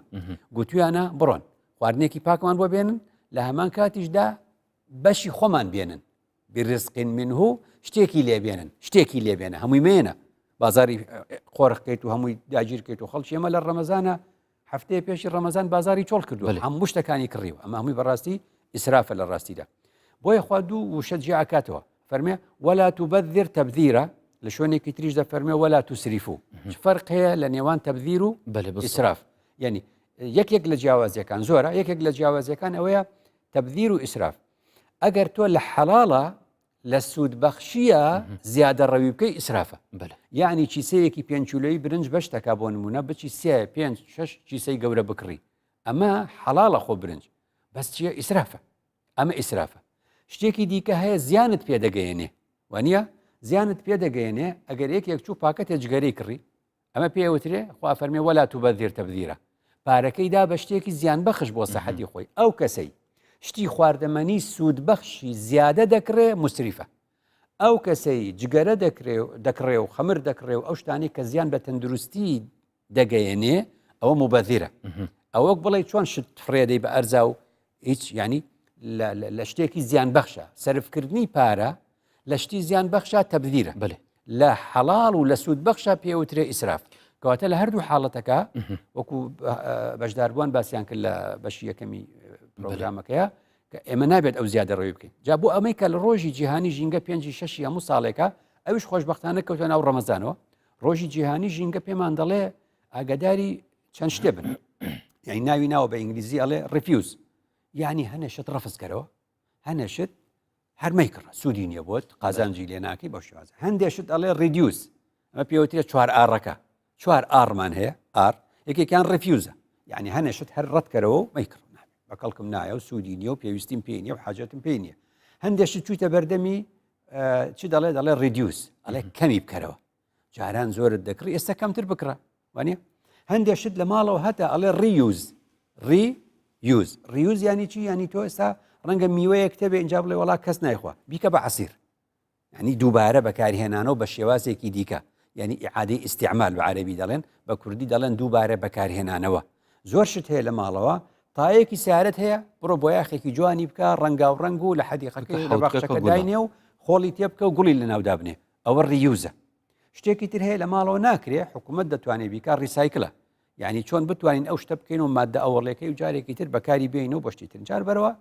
گوتویانە بڕۆن خواردنێکی پاکمان بۆ بێنن لە هەمان کاتیشدا بەشی خۆمان بێنن برزق منه شتێکی لێبێنن هەمووی مێنە بازاری قۆرخکەیت و هەمووی داگیرکەیت و خەڵکی ئێمە لە ڕەمەزانە هەفتەیە پێشی ڕەمەزان بازاری چۆڵ کردووە هەموو شتەکانی کڕیوە ئەمە هەمووی بەڕاستی ئیسرافە لە ڕاستیدا بۆیە خوا دوو وشە جیاکاتەوە فەرمێ ولا تبذر تبذیرە لە شوێنێکی تریش دەفەرمێ ولا تسریفو فەرق هەیە لە نێوان تەبذیر و ئیسراف یعنی یەکێک لە جیاوازیەکان زۆرە یەکێک لە جیاوازیەکان ئەوەیە تەبذیر و ئیسراف ئەگەر تۆ لە حەڵاڵە لە سوودبەخشیە زیادە ڕەوی بکەی ئیسرافە یعنی چیسەیەکی 5 کیلۆیی برنج بەشتەکە بۆ نمونە بچی 3 5 6 چیسەی گەورە بکڕی ئەمە حەڵاڵە خۆ برنج بەس چییە ئیسرافە ئەمە ئیسرافە شتێکی دیکە هەیە زیانت پێدەگەیەنێ وانە زیانت پێدەگەیەنێ ئەگەر یەکێک چوو پاکەتێ جگەرەی کڕی ئەمە پێوترێ خوا فەرمێ ولا تبذر تبذیرە پارەکەیدا بە شتێکی زیان بەخش بۆ سەحەتی خۆی ئەو کەسەی شتی خواردەمەنی سوودبەخشی زیادە دەکرێ مسریفە ئەو کەسەی جگەرە دەکڕێ و خەمر دەکڕێ و ئەو شتانی کە زیان بە تەندروستی دەگەیەنێ ئەوە مبەذیرە ئەوەک بڵێ چۆن شت فرێدەی بە ئەرزا و هیچ ینی لە شتێکی زیان بەخشە سەرفکردنی پارە لە شتی زیان بەخشە تەبذیرە لە حەڵاڵ و لە سوود بەخشە پێوترێ ئیسراف کەواتە لە هەردوو حاڵەتەکە وەکو بەشداربووان باسییان کرد لە بەشی یەکەمی پرۆگرامەکەیە کە ئێمە نابێت ئەو زیادە ڕێوی بکەین جا بۆ ئەمەی کە لە ڕۆژی جیهانی ژینگە 5-6 هەموو ساڵێکە ئەوش خۆشبەختانە کەوتە ناو ڕەمەزانەوە ڕۆژی جیهانی ژینگە پێمان دەڵێ ئاگداری چەند شتێ بن یعنی ناوی ناوە بە ئینگلیزی ئەڵێ ڕفیوز یعنی هەنێشت ڕەفزکەرەوە هەنێشت هەرمەی کڕە سوودی نییە بۆت قازانجی لێ ناکەی بە شوازە هەندێشت ئەڵێ ڕیدیوس ئەمە پێوترێ 4 ئاڕەکە 4 ئارمان هەیە ئار یەکێکیان ڕفیوزە یعنی هەنێشت هەر ڕەتکەرەوە و مەیکڕ بەکەڵکم نایە و سوودی نییە و پێویستیم پێ نییە و حاجەتم پێ نییە هەندێشت چوویتە بەردەمی چی دەڵێ ڕیدیوس ئەڵێ کەمی بکەرەوە جاران زۆرت دەکڕی ئێستا کەمتر بکڕە وانە هەندێشت لە ماڵەوە هەتا ئەڵێ ڕیوز ینی چی ینی تۆ ئێستا ڕەنگە میوەیە کتێبێ اینجا بڵێ وڵا کەس نایخوا بیکە بە عسیر ینی دووبارە بەکارهێنانەوە بە شێوازێکی دیکە ینی ئیعادەی ئیستیعمال بە عەرەبی دەڵێن بە کوردی دەڵێن دووبارە بەکارهێنانەوە زۆر شت هەیە لە ماڵەوە تایەکی سیارەت هەیە بڕۆ بۆ یاخێکی جوانی بکە ڕەنگا و ڕەنگ و لە حەدیقەکەی لە باخچەکە داینێ و خۆڵی تێ بکە و گوڵی لە ناودا بنێ ئەوە ڕیوزە شتێکی تر هەیە لە ماڵەوە ناکرێ حکوومەت دەتوانێت بیکە ڕیسایکلە یعنی چۆن بتوانین ئەو شتە بکەین و مادە ئەوەڵێکەکەی و جارێکی تر بەکاری بێنەوە بە شتی تر جار بەرەوە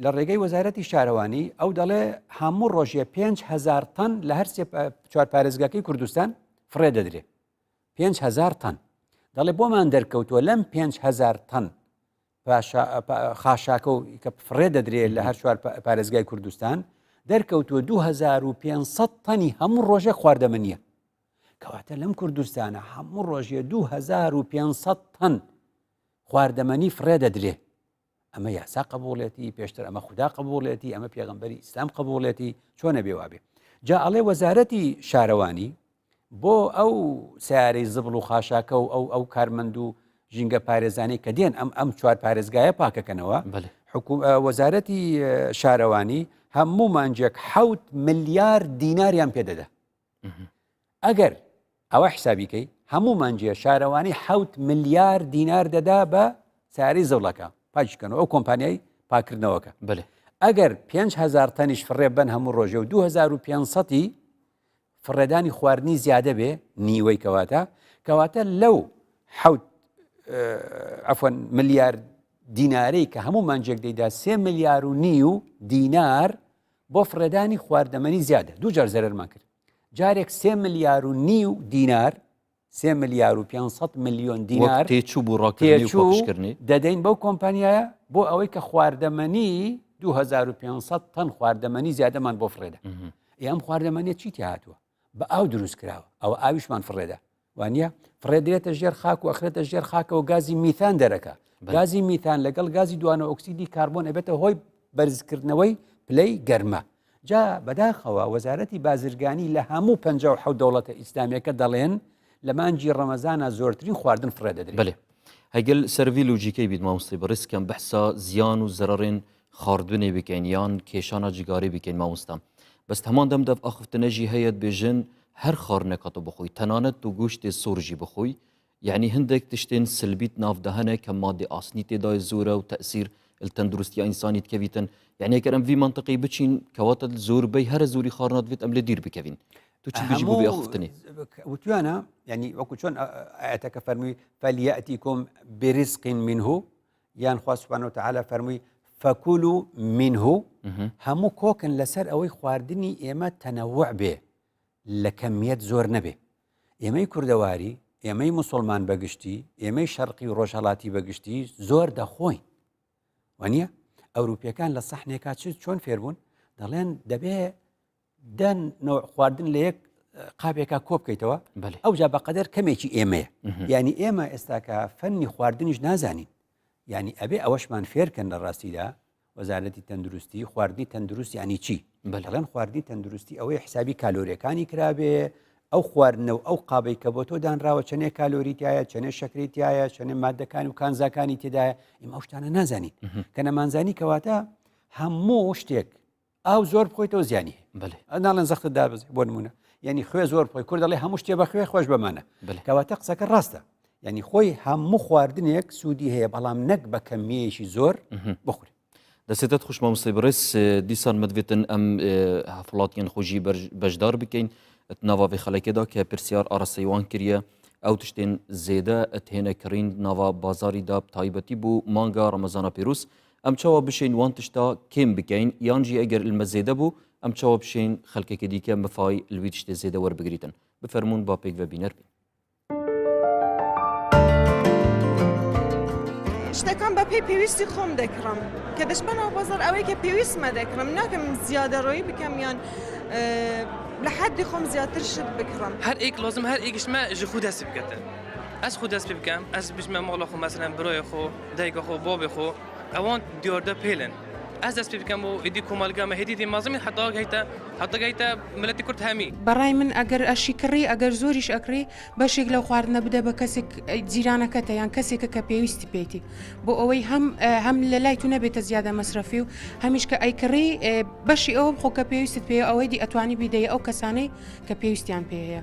لە ڕێگەی وەزارەتی شارەوانی ئەو دەڵێ هەموو ڕۆژێ 5,000 تەن لە هەر چوار پارێزگاکەی کوردستان فرێ دەدرێ 5,000 تەن دەڵێ بۆمان دەرکەوتووە لەم 5,000 تەن خاشاکە و کە فرێ دەدرێت لە هەر چوار پارێزگای کوردستان دەرکەوتووە 2,500 تەنی هەموو ڕۆژێ خواردەمەنیە کەواتە لەم کوردستانە هەموو ڕۆژێ 2,500 تەن خواردەمەنی فرێ دەدرێ ئەمە یاسا قبوڵێتی پێشتر ئەمە خوددا قبوڵێتی ئەمە پێغەمبەری ئیسلام قبوڵێتی چۆنە بێوابێ جا ئەڵێ وەزارەتی شارەوانی بۆ ئەو سیارەی زبڵ و خاشاکە و ئەو کارمەند و ژینگە پارێزانی کە دێن ئەم چوار پارێزگایە پاکەکەنەوە وەزارەتی شارەوانی هەموو مانجێک 7 ملیار دیناریان پێدەدا ئەگەر ئەوە حسابیکەی هەموو مانجێ شارەوانی 7 ملیار دینار دەدا بە سیاری زەوڵەکە پاچکەنەوە ئەو کۆمپانیای پاکردنەوەکە ئەگەر 5,000 تەنیش فڕێ بن هەموو ڕۆژێ و 2,500 فڕێدانی خواردنی زیادە بێ نیوەی کەواتە لەو عەفوەن ملیار دینارەی کە هەموو مانجێک دەیدا 3 ملیار و نیو دینار بۆ فڕێدانی خواردەمەنی زیادە دوو جار زەرەرمان کرد جارێک 3 ملیار و نیو دینار 3 ملیار و 500 میلیۆن دینار تێچوو دەدەین بەو کۆمپانیایە بۆ ئەوەی کە خواردەمەنی 2,500 تەن خواردەمەنی زیادەمان بۆ فڕێدا ئەم خواردەمەنیە چیتی هاتووە بە ئاو دروست کراوە ئەوە ئاویشمان فڕێدا وانە فرێدرێتە ژێر خاک و ئەخرێتە ژێر خاکە و گازی میثان دەرەکە گازی میثان لەگەڵ گازی دوانە ئۆکسیدی کاربۆن ئەبێتە هۆی بەرزکردنەوەی پلەی گەرمە جا بەداخەوە وەزارەتی بازرگانی لە هەموو 57 دەوڵەتە ئیسلامیەکە دەڵێن لە مانجی ڕەمەزانە زۆرترین خواردن فرێدەدرێت بله هەگەل سەروی لوجیکەی بیت مامۆستای بەڕێز کەم بەحسا زیان و زەرەڕێن خواردنێ بکەین یان کێشانە جگاری بکەین مامۆستا بەس هەمان دەم دەف ئاخفتنەژی هەیەت بێژن هەر خواردنێکاتە بخۆی تەنانەت و گوشتێ سۆرژی بخۆی یعنی هەندێک تشتێن سلبیت ناودەهەنە کە مادێ ئاسنی تێدای زۆرە و تەسیر التەندروستی ئینسانی کەویتن یعنی ئەگەر ئەم وی منطقی بچین کەواتە زۆربەی هەرە زۆری خواردنات ئەم لێ دیر بکەوین تو چی بژی بۆ بێ ئاخفتنی وتوانە ینی وەکو چۆن ئاەتەکە فەرمووی فەلیەئتیکم بێریزق منه یان خوا سوبحانه وتعالى فەرمووی فەکولوا منه هەموو کۆکن لەسەر ئەوەی خواردنی ئێمە تەنەوع بێ لە کەمیەت زۆر نەبێ ئێمەی کوردەواری ئێمەی موسڵمان بەگشتی ئێمەی شەرقی و ڕۆژهەڵاتی بەگشتی زۆر دەخۆین وانە ئەوروپیەکان لە سەحنێکا چۆن فێربوون دەڵێن دەبێ دەن خواردن لە یەک قاپێکا کۆ بکەیتەوە ئەو جا بەقەدەر کەمێکی ئێمەیە ینی ئێمە ئێستاکە فەنی خواردنیش نازانین ینی ئەبێ ئەوەشمان فێرکەن لە ڕاستیدا وەزارەتی تەندروستی خواردنی تەندروست ینی چی دەڵێن خواردنی تەندروستی ئەوەی حسابی کالۆریەکانی کرابێ ئەو خواردنەوە ئەو قابەی کە بۆ تۆ دانراوە چەنێ کالۆریتایە چەنێ شەکریتایە چەنێ مادەکانی و کانزاکانی تێدایە ئێمە ئەو شتانە نازانین کە نەمانزانی کەواتە هەموو شتێک ئاو زۆر بخۆیتەوە زیانی ناڵێن زەختت دابزێ بۆ نمونە ینی خوێ زۆر بخۆی کورد دەڵێ هەموو شتێ بە خوێ خۆش بەمانە کەواتە قسەکە ڕاستە ینی خۆی هەموو خواردنێک سوودی هەیە بەڵام نەک بە کەمیەیەکی زۆر بخورێ دەسێتت خوش مامۆستای بەڕێز دیسان مدوێتن ئەم هەفڵاتیان خۆشی بەشدار بکەین ناواوی خەڵکێدا کە پرسیار ئارەسەیوان کردە ئەو تشتێن زێدە ئەتهێنە کڕین ناوا بازاریدا تایبەتی بوو مانگا ڕەمەزانە پیرۆز ئەم چاوە بشین وان تشتا کێم بکەین یانجی ئەگەر لمە زێدە بوو ئەم چاوە بشین خەڵکێکی دیکە مفای لوی تشتێ زێدە وەربگریتن بفەرمونون با پێک وەبینەر بین شتەکان بە پێی پێویستی خۆم دەکڕم کە دەشبەنەوە بازار ئەوەی کە پێویستمە دەکڕم ناکەم زیادەڕۆیی بکەم یان لە حدی خۆم زیاتر شت بکڕم هەر ئێک لازم هەر ئێکشمە ژ خود دەست بکەتە ئەس خود دەست پێ بکەم ئەس بژمە ماڵە خۆ مەسەلەن برۆیە خۆ دایکە خۆ بۆبێ خۆ ئەوان دیاردە پێلن ئەس دەست پێ بکەم و ئیدی کۆمەلگامە هێدی مازمی حتا گەیتە ملەتی کورد هەمی بەڕای من ئەگەر ئەشی کڕی ئەگەر زۆریش ئەکری بەشێک لەو خواردنە بدە بە کەسێک جیرانەکەتە یان کەسێکە کە پێویستی پێیتی بۆ ئەوەی هەم لە لای تو نەبێتە زیادە مەسرەفی و هەمیش کە ئەیکڕی بەشی ئەوە بخۆ کە پێویستت پێ ئەوەی دی ئەتوانی بیدەیە ئەو کەسانەی کە پێویستیان پێ هەیە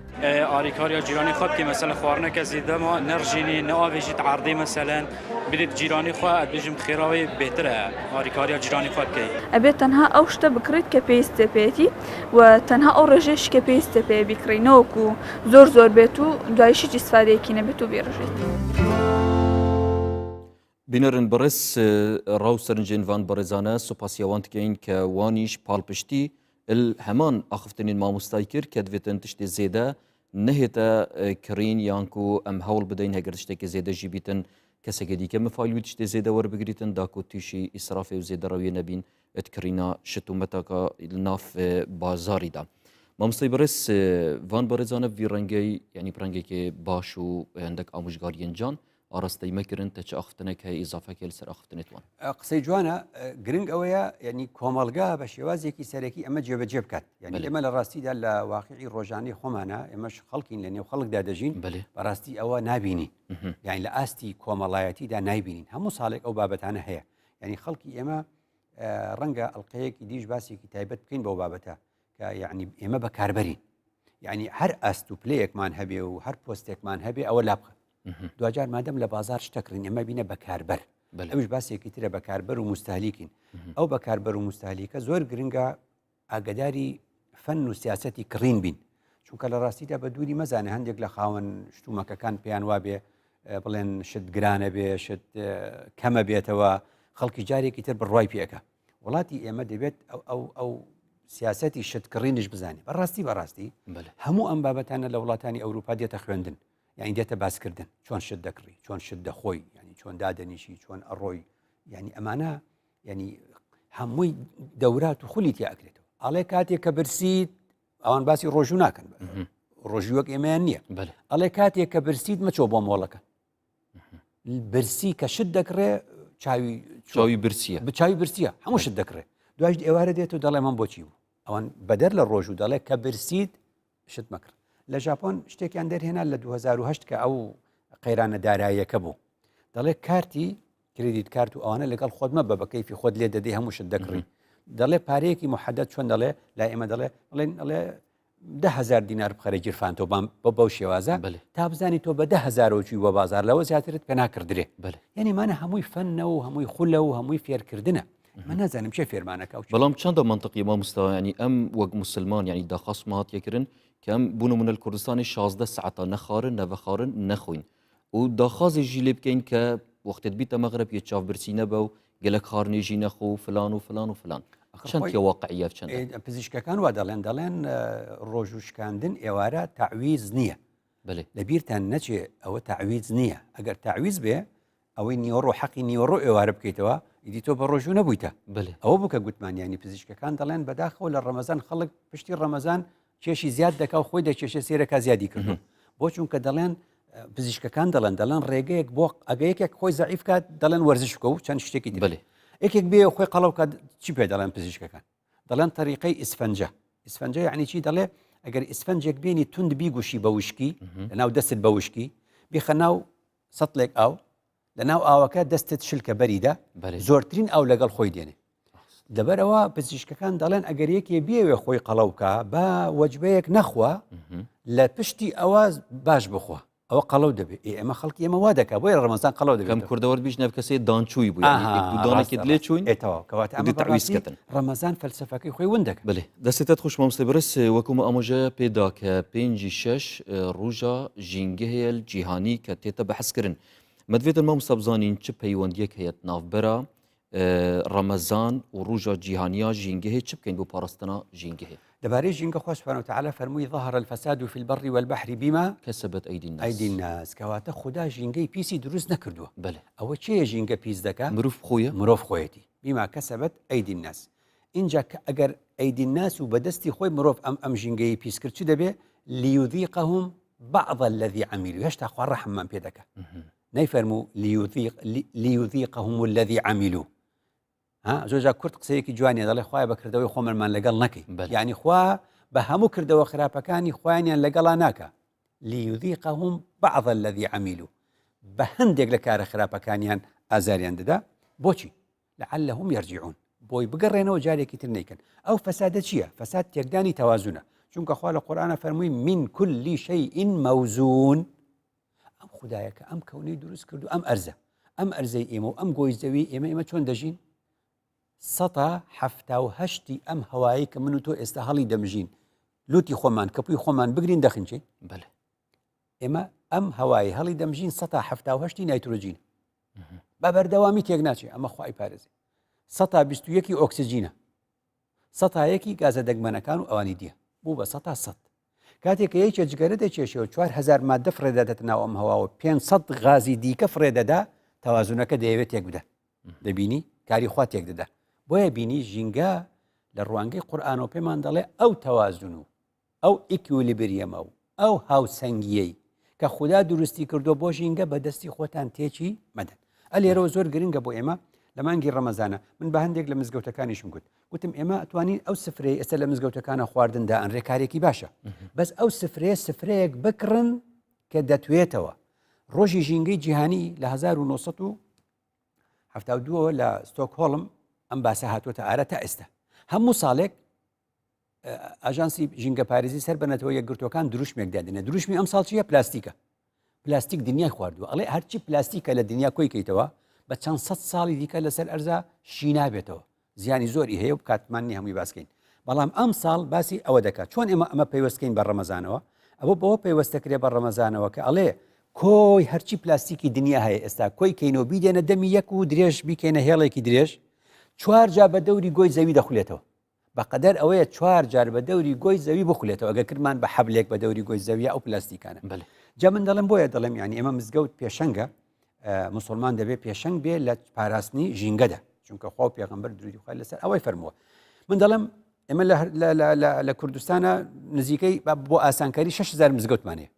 ئاریکاریا جیرانی خۆ بکەی مەسەلە خواردنەکە زیدەما نەڕژینی نەوابێژیت عاردەی مەسەلەن بدێت جیرانی خۆ ئەبێژم خێراوی بێترە ئاریکاریا جیرانی خۆ بکەی ئەبێت تەنها ئەو شتە بکڕیت کە پێویستە پێێتی و تەنها ئەو ڕێژێش کە پێویستە پێ بیکڕینەوەکو زۆر بێت و دوایشی ئیسفادەیەکی نەبێت و بێڕژێت بینەرن بەڕێز ڕاو سەرنجێنوان بەڕێزانە سوپاسیاوان دکەین کە وانیش پاڵپشتی هەمان ئاخفتنین مامۆستای کرد کە دوێتن تشتێ زێدە نەهێتە کڕین یانکو ئەم هەوڵ بدەین هەگەر شتێکی زێدەژی بیتن کەسێکی دیکە مفایلوی تشتێ زێدە وەربگریتن داکو تووشی ئیسرافێ و زێدەڕەویە نەبین ئەتکڕینە شت و مەتاکە ناف بازاریدا مامۆستای بەڕێز وان بەڕێزانە وی ڕەنگەی ینی پرەنگێکی باش و هەندێک ئامۆژگاریەنجان ئاڕاستەی مەکردن تە چ ئاخفتنێک هەیە ئیزافەکە لەسەر ئاخفتنێتوان قسەی جوانە گرنگ ئەوەیە ینی کۆمەلگا بە شێوازێکی سەرەکی ئەمە جێبەجێ بکات یعنی ئێمە لە ڕاستیدا لە واقعی ڕۆژانەی خۆمانە ئێمەش خەڵکین لە نێو خەڵکدا دەژین بەڕاستی ئەوە نابینین یعنی لە ئاستی کۆمەڵایەتیدا نایبینین هەموو ساڵێک ئەو بابەتانە هەیە یعنی خەڵکی ئێمە ڕەنگە ئەڵلقەیەکی دیش باسێکی تایبەت بکەین بەو بابەتە کە یعنی ئێمە بەکاربەرین یعنی هەر ئەست و پلەیەکمان هەبێ و هەر پۆستێکمان هەبێ ئەوە لابخە دوجار مادەم لە بازار شتەکردین ئەمە بینە بەکاربەر ئەوش باسێکی ترە بەکاربەر و مستهلیکین ئەو بەکاربەر و مستهلیکە زۆر گرنگە ئاگداری فەن و سیاسەتی کڕین بین چونکە لە ڕاستیدا بە دووری مەزانێ هەندێک لە خاوەن شتومەکەکان پێیان وابێ بڵێن شت گرانە بێ شت کەمە بێتەوە خەڵکی جارێکی تر بڕوای پێەکە وڵاتی ئێمە دەبێت ئەو سیاسەتی شتکڕینش بزانێ بەڕاستی هەموو ئەم بابەتانە لە وڵاتانی ئەوروپا دێتە خوێندن یعنی دێتە باسکردن چۆن شت دەکڕی چۆن شت دەخۆی ینی چۆن دادەنیشی چۆن ئەڕۆی ینی ئەمانە ینی هەمووی دەورات و خولی تیا ئەکرێتەوە ئاڵێ کاتێک کە برسیت ئەوان باسی ڕۆژوو ناکەن ڕۆژی وەک ئێمەیان نییە بله ئەڵێ کاتێک کە برسیت مەچۆ بۆ مۆڵەکە برسی کە شت دەکڕێ چاوی برسیە بچاوی برسیە هەموو شت دەکڕێ دوایش ئێوارە دێت و دەڵێ من بۆچی بوو ئەوان بەدەر لە ڕۆژ و دەڵێ کە برسیت شت مەکرد لە ژاپۆن شتێکیان دەرهێنا لە 2008 کە ئەو قەیرانە داراییەکە بوو دەڵێ کارتی کردیت کارت و ئەوانە لەگەڵ خۆت مەبە بە کەیفی خۆت لێ دەدەی هەموو شت دەکڕی دەڵێ پارەیەکی محەدەد چۆن دەڵێ لا ئێمە دەڵێ 10,000 دینار بخەرە گیرفان تۆ بە بەو شێوازە تا بزانی تۆ بە 10,000 چوی بە بازار لەوە زیاترت پێ ناکردرێ یعنی مانە هەمووی فەنە و هەمووی خولە و هەمووی فێرکردنە من نازانم چه فێرمانەکە بەڵام چەندە منطقی ما مستوى يعني ئەم وەک مسلمان يعني داخواست هاتیەکردن کە ئەم بوونە منە کوردستانی 16 ساعتا نەخارن نەڤەخارن نەخۆین و داخوازێژی لێ بکەین کە وەختت بیتە مەغرب یە چاوبرسی نەبە و گەلک خارنێژی نەخۆ و فلان و فلان و فلان چەند واقعیە چەند پزیشکەکان وا دەڵێن ڕۆژ و شکاندن ئێوارە تعویز نییە لەبیرتان نەچێ ئەوە تعویز نییە ئەگەر تعویز بێ ئەوەی نیۆڕۆ حەقی نیۆڕۆ ئێوارە بکەیتەوە ئیدی تۆ بە ڕۆژوو نەبوویتە ئەوە بکە گوتمانیانی پزیشکەکان دەڵێن بەداخەوە لە ڕەمەزان خەڵک پشتی ڕەمەزان کێشی زیاد دەکا و خۆی دەکێشە سێرەکە زیادی کردو بۆ چونکە دەڵێن پزیشکەکان دەڵێن ڕێگەیەک بۆ ئەگەیەکێک خۆی زەعیف کات دەڵێن وەرزش بکە و چەند شتێکی دی یەکێک بێ خۆی قەڵەو کات چی پێ دەڵێن پزیشکەکان دەڵێن تەریقەی ئیسفەنجە یعنی چی دەڵێ ئەگەر ئیسفەنجێک بینی توند بیگوشی بە وشکی لەناو دەستت بە وشکی بیخە ناو سەتڵێک ئاو لەناو ئاوەکە دەستت شلکە بەریدا زۆرترین ئاو لەگەڵ خۆی دێنێ دەبەرەوە پزیشکەکان دەڵێن ئەگەر یەکێ بێوێ خۆی قەڵەوکە بە وەجبەیەک نەخوا لە پشتی ئەوە باش بخوا ئەوە قەڵەو دەبێت ئێمە خەڵکی ئێمە وا دەکات بۆیە ڕەمەزان قەڵەو دەبێت کەم کوردەوەرد بیش نەبکەسێ دانچووی بوو دانێکت لێ چوین ئێتەوە کەواتە ئەمە تەویستکردن ڕەمەزان فەلسەفەکەی خۆی ون دەکات بڵێ دەستێتت خوش مامۆستا بەرز وەکومە ئەمەژە پێدا کە 5 ڕۆژە ژینگە جیهانی کە تێتە بەحەسکردن مەدوێتن مامۆستا بزانین چ پەیوەندیەک هەیە ناوبەرە ڕەمەزان و ڕۆژە جیهانیە ژینگە هەیە چ بکەین بۆ پاراستنا ژینگە هەیە دەبارەی ژینگە خۆ سوبحانه وتعالى فەرمووی ظهر الفساد في البر والبحر بما كسبت أيدي الناس کەواتە خدا ژینگەی پیسی دروست نەکردووە ئەوە چێە ژینگە پیس دەکات مرۆڤ خۆیەتی بما كسبت أيدي الناس اینجا ئەگەر ئەیدی الناس و بەدەستی خۆی مرۆڤ ئەم ژینگەی پیس کرد چی دەبێ ليذيقهم بعض الذي عملوا هێشتا خوا ڕەحممان پێ دەکات نەیفەرموو ليذيقهم الذي عملوا زۆرجار کورد قسەیەکی جوانیە دەڵێ خوای بەکردەوەی خۆمەمان لەگەڵ نەکەی یعنی خوا بە هەموو کردەوە خراپەکانی خوایانیان لەگەڵا ناکە ليذيقهم بعض الذي عملوا بە هەندێک لە کارە خراپەکانیان ئازاریان دەدا بۆچی لعلهم يرجعون بۆی بگەڕێنەوە جارێکی تر نیکەن ئەو فەسادە چییە فەساد تێکدانی تەوازونە چونکە خوا لە قورئانە فەرمووی من كل شيء موزون ئەم خودایەکە ئەم کەونەی دروست کردو ئەم ئەرزەی ئێمە و ئەم گۆی زەوی ئێمە چۆن دەژین 178 ئەم هەوایی کە من و تۆ ئێستا هەڵی دەمژین لوتی خۆمان کەپوی خۆمان بگرین دەخنچین ئێمە ئەم هەوایی هەڵی دەمژین 178 نایترۆجین بە بەردەوامی تێک ناچێت ئەمە خوای پارێزی 121 ئۆکسجینە 101 گازە دەگمەنەکان و ئەوانی دیە بوو بە 100 کاتێک یەکێ جگەرە دەچێشەوە 4000 مادە فرێدەدەێت ناو ئەم هەواوە 500 غازی دیکە فرێدەدا تەوازونەکە دەیەوێت تێک بدە دەبینی کاری خوا تێک دەدا بۆیە بینی ژینگە لە ڕوانگەی قورئانەوە پێمان دەڵێ ئەو تەوازون و ئەو ئیکویلیبریەمە و ئەو هاوسەنگیەی کە خوددا دروستی کردو بۆ ژینگە بەدەستی خۆتان تێکی مەدەن ئەلێرەوە زۆر گرنگە بۆ ئێمە لە مانگی ڕەمەزانە من بە هەندێک لە مزگەوتەکانیشم گوتم ئێمە ئەتوانین ئەو سفرەی ئێستا لە مزگەوتەکانە خواردندا ئەنڕێ کارێکی باشە بەس ئەو سفرەیەک بکڕن کە دەتوێتەوە ڕۆژی ژینگەی جیهانی لە 1972 لە ستۆکهۆڵم ئەم باسە هاتوۆتە ئارە تا ئێستا هەموو ساڵێک ئاژانسی ژینگە پارێزی سەر بەنەتەوە یەکگرتوەکان دروشمێک دادنە دروشمی ئەم ساڵ چیە پلاستیک دنیای خواردووە ئەڵێ هەرچی پلاستیکە لە دنیا کۆی کەیتەوە بە چەند سەد ساڵی دیکە لەسەر ئەرزا شی نابێتەوە زیانی زۆری هەیە و کاتمانی هەمووی باسکەین بەڵام ئەم ساڵ باسی ئەوە دەکات چۆن ئەمە پەیوەستکەین بە ڕەمەزانەوە ئەوە بەوە پەیوەستەکرێ بە ڕەمەزانەوە کە ئەڵێ کۆی هەرچی پلاستیکی دنیا هەیە ئێستا کۆی کەینەوە بیدێنە دەمی یەک و درێژ بیکەینە هێڵێکی درێژ 4 جار بە دەوری گۆی زەوی دەخولێتەوە بەقەدەر ئەوەیە 4 جار بە دەوری گۆی زەوی بخولێتەوە ئەگە کردمان بە حەبلێک بە دەوری گۆی زەویە ئەو پلاستیکانە جا من دەڵێم بۆیە دەڵێم یعنی ئێمە مزگەوت پێشەنگە مسلمان دەبێت پێشەنگ بێ لە پاراستنی ژینگەدا چونکە خوا و پێغەمبەر درودی خوای لەسەر ئەوەی فەرمووە من دەڵێم ئێمە لە کوردستانە نزیکەی بۆ ئاسانکاری 6,000 مزگەوتمانەیە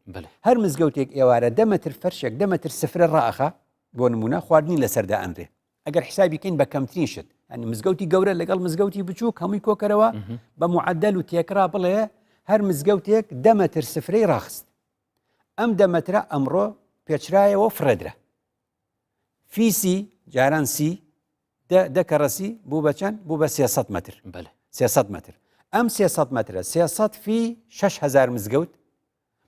هەر مزگەوتێک ئێوارە 10 متر فەرشێک 10 متر سفرە ڕائخە بۆ نمونە خواردنی لەسەردا ئەنرێ ئەگەر حسابی بکەین بە کەمترین شت ینی مزگەوتی گەورە لەگەڵ مزگەوتی بچووک هەمووی کۆکەرەوە بە معدل و تێکرا بڵێ هەر مزگەوتێک 10 متر سفرەی ڕاخست ئەم 10 مترە ئەمڕۆ پێچرایەوە فرەدرە فیسی جاران سی دەکەڕەسی بوو بە چەند بوو بە 300 متر 300 متر ئەم 300 مترە 300 فی 6,000 مزگەوت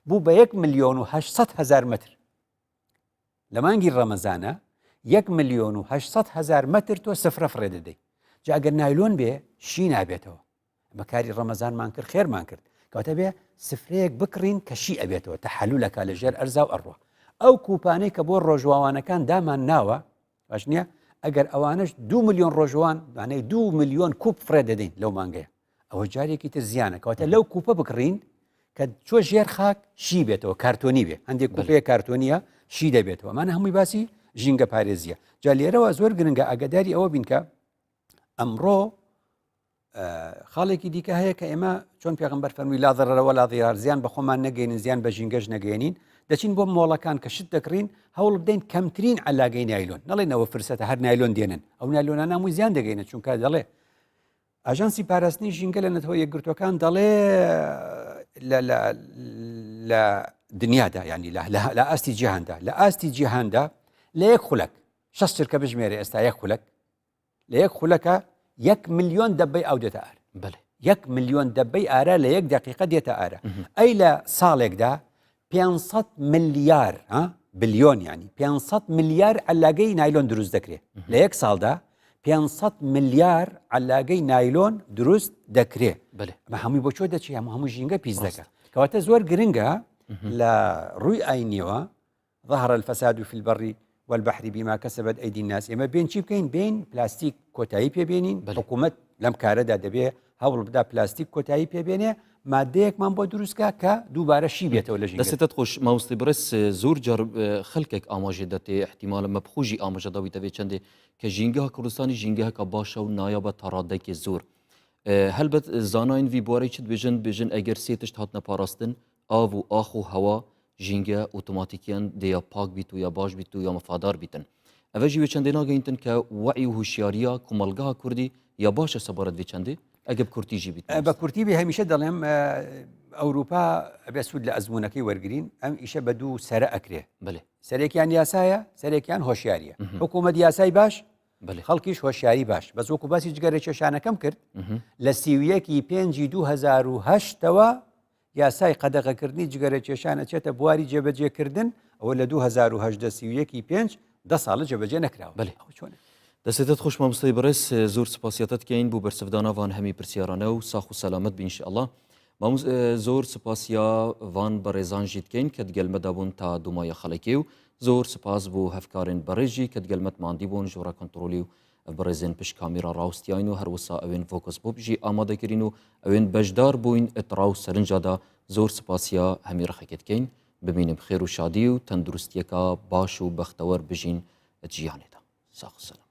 بوو بە 1,800,000 متر لە مانگی ڕەمەزانە 1,800,000 متر تۆ سفرە فرێ دەدەی جاگەر نایلۆن بێ شی نابێتەوە بەکاری ڕەمەزانمان کرد خێرمان کرد کەواتە بێ سفرەیەک بکڕین کە شی ئەبێتەوە تەحەلولەکە لەژێر ئەرزا و ئەڕوە ئەو کوپانەی کە بۆ ڕۆژواوانەکان دامان ناوە باش نییە ئەگەر ئەوانش 2 ملیۆن ڕۆژوان دانەی 2 ملیۆن کوپ فرێ دەدەین لەو مانگەیە ئەوە جارێکی تر زیانە کەواتە لەو کوپە بکڕین کە چۆ ژێر خاک شی بێتەوە کارتۆنی بێ هەندێک کوپەیە کارتۆنیە شی دەبێتەوە ئەمانە هەمووی باسی ژینگە پارێزیە جا لێرەوە زۆر گرنگە ئاگداری ئەوە بین کە ئەمڕۆ خاڵێکی دیکە هەیە کە ئێمە چۆن پێغەمبەر فەرمووی لا ضەرەرە ولا ضیرار زیان بە خۆمان نەگەینن زیان بە ژینگەش نەگەێنین دەچین بۆ مۆڵەکان کە شت دەکڕین هەوڵ بدەین کەمترین علاگەی نایلۆن نەڵێنەوە فرسەتە هەر نایلۆن دێنن ئەو نایلۆنە هەمووی زیان دەگەینە چونکە دەڵێ ئاژانسی پاراستنی ژینگە لە نەتەوە یەکگرتوەکان دەڵێ لە دنیادا ینی لە ئاستی جیهاندا لە ئاستی جیهاندا لە یەک خولەک 6 چرکە بژمێرە ئێستا یەک خولەک لە یەک خولەکە 1 ملیۆن دەبەی ئەو دێتە ئار 1 ملیۆن دەبەی ئارە لە یەک دقیقە دێتە ئارە ئەی لە ساڵێکدا 500 ملیار بلیۆن ینی 500 ملیار علاگەی نایلۆن دروست دەکرێت لە یەک ساڵدا 500 ملیار علاگەی نایلۆن دروست دەکرێت بە هەمووی بۆ چۆ دەچی هەموو ژینگە پیس دەکات کەواتە زۆر گرنگە لە ڕووی ئاینیەوە ظهر الفساد في البر والبحر بما كسبت أيدي الناس ئێمە بین چی بکەین بین پلاستیک کۆتایی پێبێنین حکوومەت لەم کارەدا دەبێ هەوڵ بدا پلاستیک کۆتایی پێبێنێ مادەیەکمان بۆ دروستکە کە دووبارە شی بێتەوە لە ژینگە دەستێتت خۆش ماوەستی بڕێز زۆر جار خەڵکێک ئاماژێ دەتێ احتیمالە مەبخوژی ئاماژەداویتەوێ چەندێ کە ژینگەها کوردستانی ژینگەهەکە باشە و نایە بە تەڕادێکی زۆر هەلبەت زاناین وی بوارەی چت بێژن ئەگەر سێ تشت هاتنە پاراستن ئاو و ئاخ و هەوا ژینگە ئۆتۆماتیکیان دەیە پاک بیت و یا باش بیت و یا مەفادار بیتن ئەvە ژی وێ چەندێ ناگەینتن کە وعی و هوشیاریە کومەلگەها کوردی یا باشە سەبارەت وێ چەندێ ئەگەر کورتیژی بیت بە کورتی بێ هەمیشە دەڵێم ئەوروپا ئەبێ سوود لە ئەزمونونەکەی وەرگین ئەم ئیشە بە دوو سەرە ئەکرێ سەرێکیان یاسایە سەرێکیان هۆشیاریە حکوومەت یاسای باش خەڵکیش هۆشیاری باش بەس وەکو باسی جگەرە کێشانەکەم کرد لە سیویەکی 5 2008ەوە یاسای قەدەغەکردنی جگەرە کێشانە چێتە بواری جێبەجێکردن ئەوە لە 2010 سیویەکی 5 ساڵە جێبەجێ نەکراوە دەستێتت خۆش مامۆستای بەڕێز زۆر سپاسیەتت کەین بۆ بەرسەفدانا وان هەمی پرسیارانە و ساخ و سەلامەت بین ئینشاءالله زۆر سپاسیا وان بەڕێزان ژیت کەین کە دگەلمەدا بوون تا دومایە خەڵکی و زۆر سپاس بۆ هەفکارên بەڕێژی کە دگەلمەت ماندی بوون ژۆرە کۆنتڕۆلی و بەڕێزێن پشت کامیرا ڕاوستیاین و هەروەسا ئەوێن فۆکس بۆ بژی ئامادەکردین و ئەوێن بەشدار بووین ئەترا و سەرنجادا زۆر سپاسیا هەمی ڕەخەکەتکەین ببینیم خێر و شادی و تەندروستیەکە باش و بەختەوەر بژین جیهانێدا ساخ سەلام